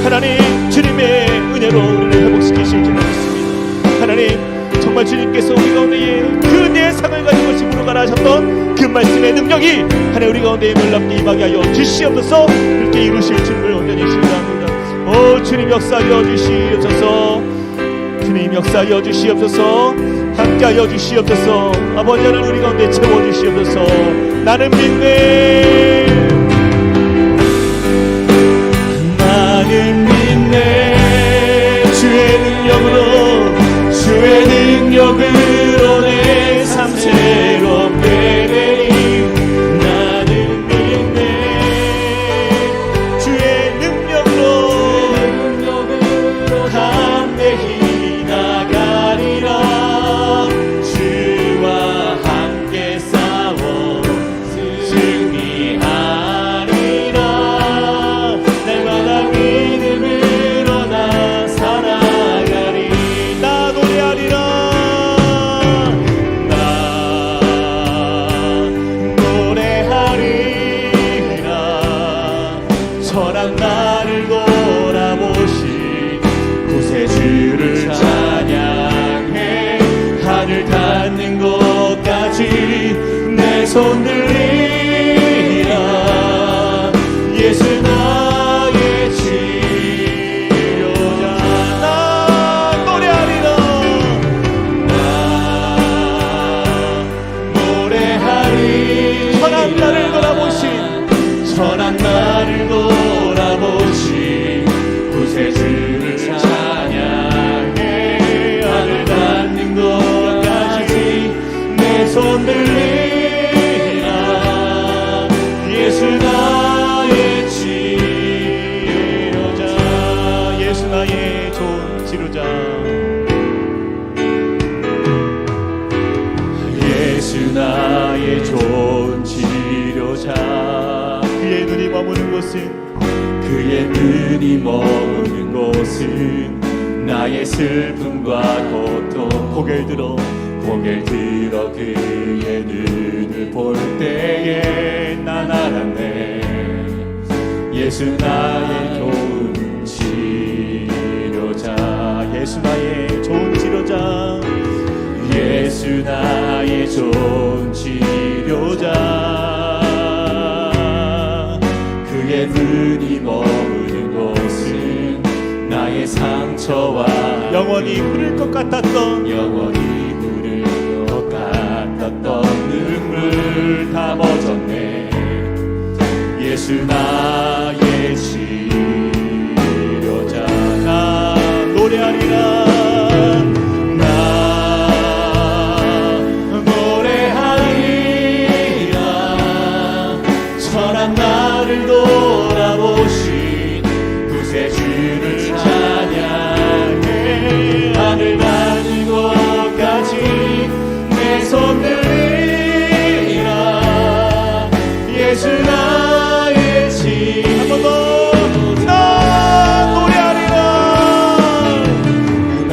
하나님 주님의 은혜로 우리를 회복시키실 줄 믿습니다. 하나님 정말 주님께서 우리 가운데에 그 내 상을 가지고 집으로 가라 하셨던 그 말씀의 능력이 하나님 우리 가운데에 놀랍게 임하게 하여 주시옵소서. 그렇게 이루실 줄을 온전히 신뢰합니다. 오 주님 역사하여 주시옵소서. 주님 역사하여 주시옵소서. 함께하여 주시옵소서. 아버지 하나님 우리 가운데 채워주시옵소서. 나는 믿네 나는 믿네 주의 능력으로 주의 능력으로 내 삶 새롭게 되리 나는 믿네 주의 능력으로 담대히 나가리라 주와 함께 싸워 승리하리라 날마다 믿음으로 나 살아가리 나 노래하리라 나 노래하리라 선한 나를 돌아보신 구세주를 찬양해 하늘 닿는 곳까지 내 손 들리라 예수 나의 치료자 나 노래하리라 나 노래하리 선한 나를 돌아보신 선한 나를 돌아보신 구세주를 찬양해 하늘 닿는 곳까지 내 손 들리라 예수 나의 치료자 예수 나의 좋은 치료자 예수 나의 좋은 치료자 그의 눈이 머무는 곳은 그의 눈이 머무는 곳은 나의 슬픔과 고통 고개를 들어 그의 눈을 볼 때에 난 알았네 예수 나의 좋은 치료자 예수 나의 좋은 치료자 예수 나의 좋은 치료자 그의 눈이 머무는 곳은 나의 상처와 영원히 흐를 것 같았던 영원히 흐를 것 같았던 눈물 다 멎었네 예수 나의 치료자 나 노래하리라 나 노래하리라 선한 나를 돌아보신 구세주를 찬양해 하늘 닿는 곳까지 내 손 들리라 예수 나의 한 번 더 나 노래하리라 나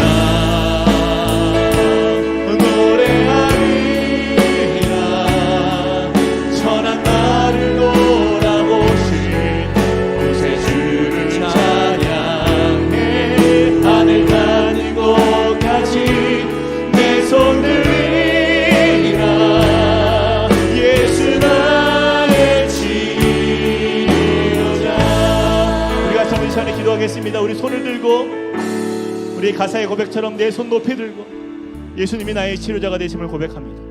노래하리라 선한 나를 돌아보신 구세주를 찬양해 하늘 닿는 곳까지 내 손 들리라 가사의 고백처럼 내 손 높이 들고 예수님이 나의 치료자가 되심을 고백합니다.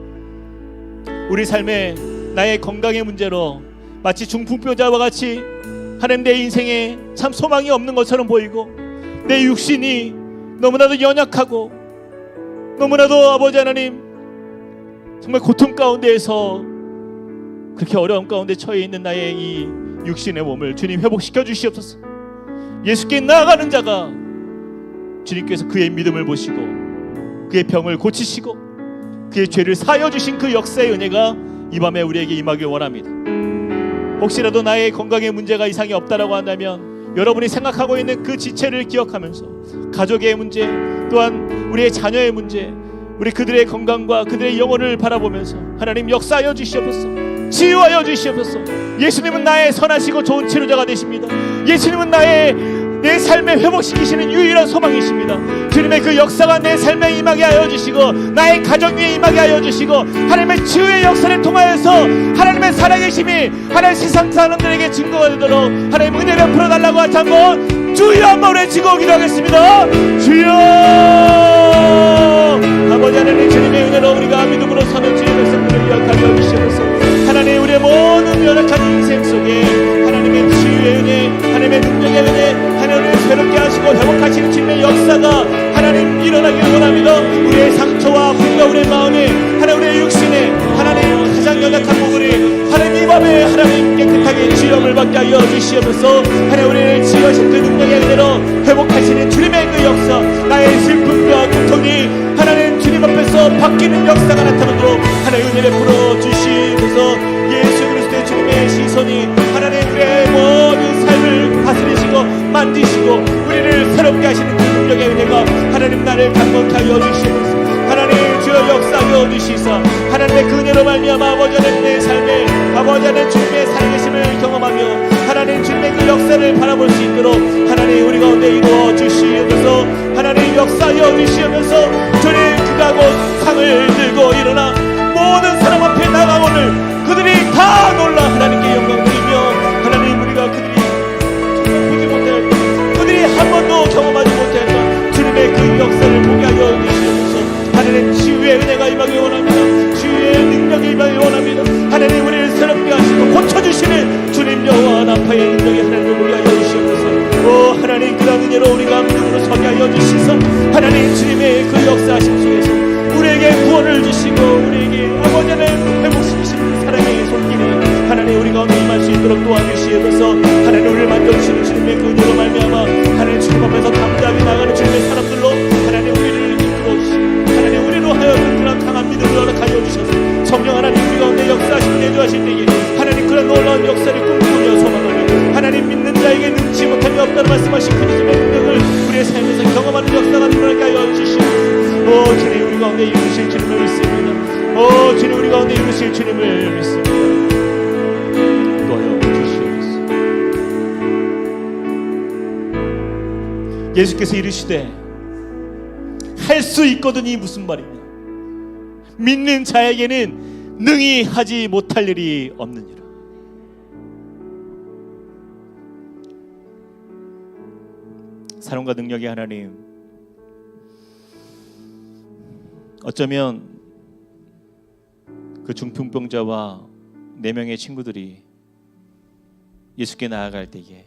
우리 삶에 나의 건강의 문제로 마치 중풍병자와 같이 하나님 내 인생에 참 소망이 없는 것처럼 보이고 내 육신이 너무나도 연약하고 너무나도 아버지 하나님 정말 고통 가운데에서 그렇게 어려움 가운데 처해 있는 나의 이 육신의 몸을 주님 회복시켜 주시옵소서. 예수께 나아가는 자가 주님께서 그의 믿음을 보시고 그의 병을 고치시고 그의 죄를 사하여 주신 그 역사의 은혜가 이 밤에 우리에게 임하길 원합니다. 혹시라도 나의 건강에 문제가 이상이 없다라고 한다면 여러분이 생각하고 있는 그 지체를 기억하면서 가족의 문제 또한 우리의 자녀의 문제 우리 그들의 건강과 그들의 영혼을 바라보면서 하나님 역사하여 주시옵소서. 치유하여 주시옵소서. 예수님은 나의 선하시고 좋은 치료자가 되십니다. 예수님은 내 삶에 회복시키시는 유일한 소망이십니다. 주님의 그 역사가 내 삶에 임하게 하여 주시고 나의 가정 위에 임하게 하여 주시고 하나님의 치유의 역사를 통하여서 하나님의 살아계심이 하나님 세상 사람들에게 증거가 되도록 하나님 은혜 베풀어 달라고 하시 한번 주여 한번 외치고 기도하겠습니다. 주여 아버지 하나님 주님의 은혜로 우리가 믿음으로 서는 주의 백성들을 기억하여 주시옵소서. 하나님 우리의 모든 연약한 인생 속에 하나님의 치유의 은혜 하나님의 능력의 은혜 하나님을 새롭게 하시고 회복하시는 주님의 역사가 하나님 일어나기를 원합니다. 우리의 상처와 아픔과 우리의 마음에 하나님 우리의 육신에 하나님 가장 연약한 부분이 하나님 이 밤에 하나님 깨끗하게 치유함을 받게 하여 주시옵소서. 하나님 우리를 치유하신 그 능력의 은혜로 회복하시는 주님의 그 역사 나의 슬픔과 고통이 하나님 주님 앞에서 바뀌는 역사가 나타나도록 하나님 은혜를 풀어 주시옵소서. 예수 그리스도의 주님의 시선이 하나님 우리의 모든 삶을 다스리시고 만지시고 우리를 새롭게 하시는 그 능력의 은혜가 하나님 나를 강건케 하여 주시옵소서. 하나님 주여 역사하여 주시사 하나님의 그 은혜로 말미암아 아버지 하나님 내 삶에 아버지 하나님 주님의 살아계심을 경험하며 하나님 주님의 그 역사를 바라볼 수 있도록 하나님 우리 가운데 이루어 주시옵소서. 하나님 역사하여 주시면서 주님 그가 곧 상을 들고 일어나 모든 사람 앞에 나가오늘 그들이 다 놀라 하나님께 영광 드리며 하나님 우리가 그들이 정말 보지 못할 그들이 한 번도 경험하지 못했던 주님의 그 역사를 보게 하여 주시옵소서. 하나님 치유의 은혜가 임하기 원합니다. 치유의 능력이 임하기 원합니다. 하나님 우리를 새롭게 하시고 고쳐주시는 주님 여호와 나파의 능력이 하나님을 보게 하여 주시옵소서. 오 하나님 그런 은혜로 우리가 믿음으로 서게 하여 주시소. 하나님 주님의 그 역사하심 속에서 우리에게 구원을 주시고 우리에게 아버지 하나님 회복시키시는 사랑의 손길이 하나님 우리 가운데 임할 수 있도록 도와주시옵소서. 하나님 우리를 만져주시는 주님의 그 은혜로 말미암아 하나님 주님 앞에서 담대하게 나가는 주님의 사람들로 하나님 우리를 이끌어주시고 하나님 우리로 하여금 그런 강한 믿음을 허락하여 주셔서 성령 하나님 우리 가운데 역사하시고 내주하실 때에 하나님 그런 놀라운 역사를 꿈꾸며 소망하며 하나님 믿는 자에게 능치 못함이 없다는 말씀하신 그리스도의 능력을 우리의 삶에서 경험하는 역사가 일어나게 하여 주시옵소서. 오 주님 우리 가운데 이루실 주님을 믿습니다. 오 주님 우리 가운데 이루실 주님을 믿습니다. 도와여 주시옵소서. 예수께서 이르시되 할 수 있거든이 무슨 말이냐 믿는 자에게는 능히 하지 못할 일이 없느니라. 사랑과 능력의 하나님 어쩌면 그 중풍병자와 4명의 친구들이 예수께 나아갈 때에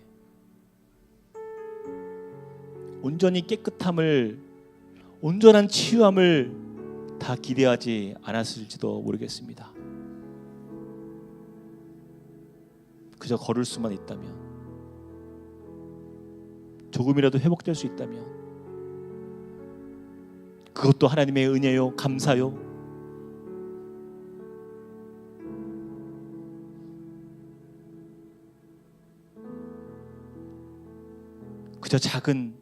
온전히 깨끗함을 온전한 치유함을 다 기대하지 않았을지도 모르겠습니다. 그저 걸을 수만 있다면 조금이라도 회복될 수 있다면 그것도 하나님의 은혜요 감사요. 그저 작은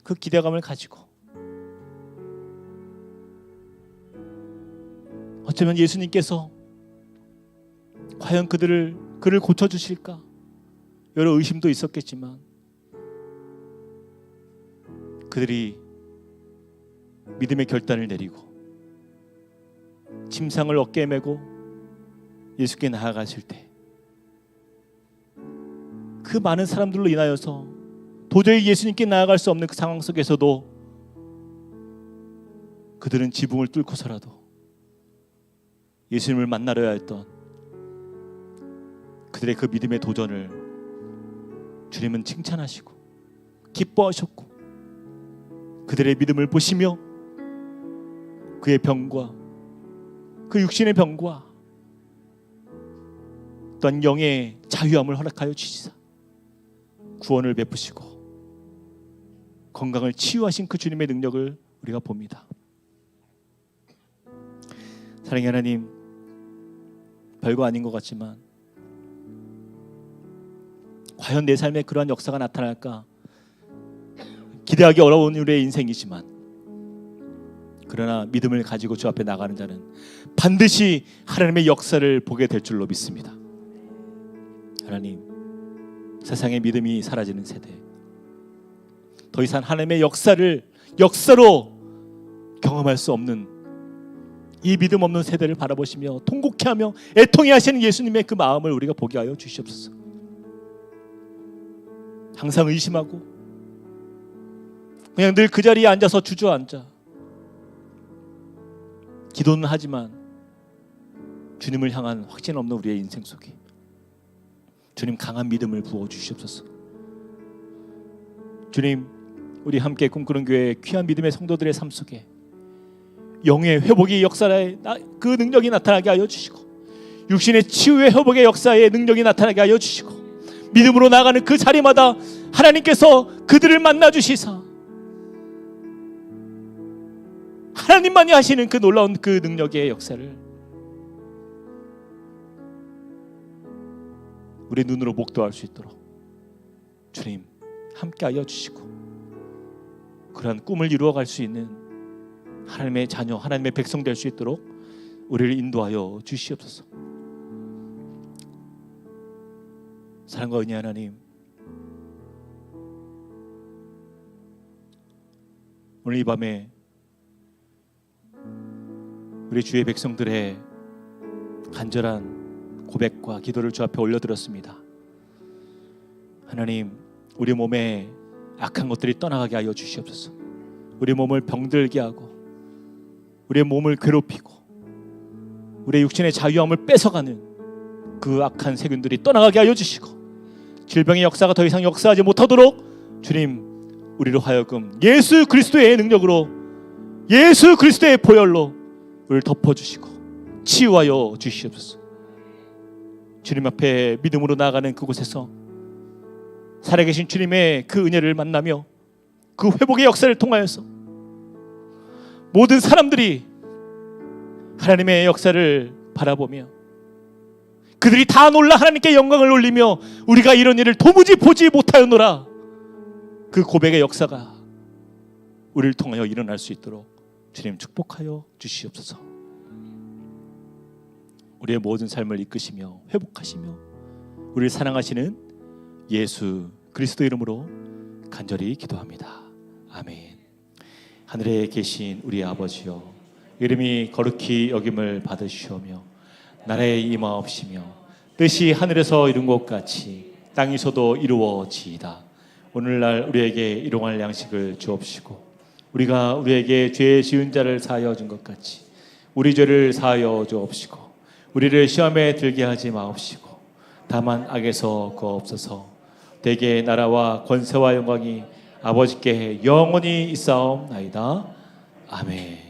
그 기대감을 가지고 어쩌면 예수님께서 과연 그를 고쳐주실까 여러 의심도 있었겠지만 그들이 믿음의 결단을 내리고 침상을 어깨에 메고 예수께 나아가실 때 그 많은 사람들로 인하여서 도저히 예수님께 나아갈 수 없는 그 상황 속에서도 그들은 지붕을 뚫고서라도 예수님을 만나려야 했던 그들의 그 믿음의 도전을 주님은 칭찬하시고 기뻐하셨고, 그들의 믿음을 보시며 그의 병과 그 육신의 병과 또한 영의 자유함을 허락하여 주시사 구원을 베푸시고 건강을 치유하신 그 주님의 능력을 우리가 봅니다. 사랑의 하나님, 별거 아닌 것 같지만 과연 내 삶에 그러한 역사가 나타날까 기대하기 어려운 우리의 인생이지만, 그러나 믿음을 가지고 주 앞에 나가는 자는 반드시 하나님의 역사를 보게 될 줄로 믿습니다. 하나님, 세상의 믿음이 사라지는 세대, 더 이상 하나님의 역사로 경험할 수 없는 이 믿음 없는 세대를 바라보시며 통곡해하며 애통해 하시는 예수님의 그 마음을 우리가 보게 하여 주시옵소서. 항상 의심하고 그냥 늘 그 자리에 앉아서 주저앉아 기도는 하지만 주님을 향한 확신 없는 우리의 인생 속에 주님 강한 믿음을 부어 주시옵소서. 주님, 우리 함께 꿈꾸는 교회의 귀한 믿음의 성도들의 삶 속에 영의 회복의 역사의 그 능력이 나타나게 하여 주시고, 육신의 치유의 회복의 역사의 능력이 나타나게 하여 주시고, 믿음으로 나아가는 그 자리마다 하나님께서 그들을 만나 주시사 하나님만이 하시는 그 놀라운 그 능력의 역사를 우리 눈으로 목도할 수 있도록 주님 함께하여 주시고, 그러한 꿈을 이루어갈 수 있는 하나님의 자녀, 하나님의 백성 될 수 있도록 우리를 인도하여 주시옵소서. 사랑과 은혜 하나님, 오늘 이 밤에 우리 주의 백성들의 간절한 고백과 기도를 주 앞에 올려드렸습니다. 하나님, 우리 몸에 악한 것들이 떠나가게 하여 주시옵소서. 우리 몸을 병들게 하고 우리의 몸을 괴롭히고 우리의 육신의 자유함을 뺏어가는 그 악한 세균들이 떠나가게 하여 주시고, 질병의 역사가 더 이상 역사하지 못하도록 주님, 우리로 하여금 예수 그리스도의 능력으로, 예수 그리스도의 보혈로 우리를 덮어주시고 치유하여 주시옵소서. 주님 앞에 믿음으로 나아가는 그곳에서 살아계신 주님의 그 은혜를 만나며 그 회복의 역사를 통하여서 모든 사람들이 하나님의 역사를 바라보며 그들이 다 놀라 하나님께 영광을 올리며 우리가 이런 일을 도무지 보지 못하였노라, 그 고백의 역사가 우리를 통하여 일어날 수 있도록 주님 축복하여 주시옵소서. 우리의 모든 삶을 이끄시며 회복하시며 우리를 사랑하시는 예수 그리스도 이름으로 간절히 기도합니다. 아멘. 하늘에 계신 우리 아버지여, 이름이 거룩히 여김을 받으시오며 나라에 임하옵시며 뜻이 하늘에서 이룬 것 같이 땅에서도 이루어지이다. 오늘날 우리에게 일용할 양식을 주옵시고, 우리가 우리에게 죄 지은 자를 사하여 준 것 같이 우리 죄를 사하여 주옵시고, 우리를 시험에 들게 하지 마옵시고 다만 악에서 구하옵소서. 대개 나라와 권세와 영광이 아버지께 영원히 있사옵나이다. 아멘.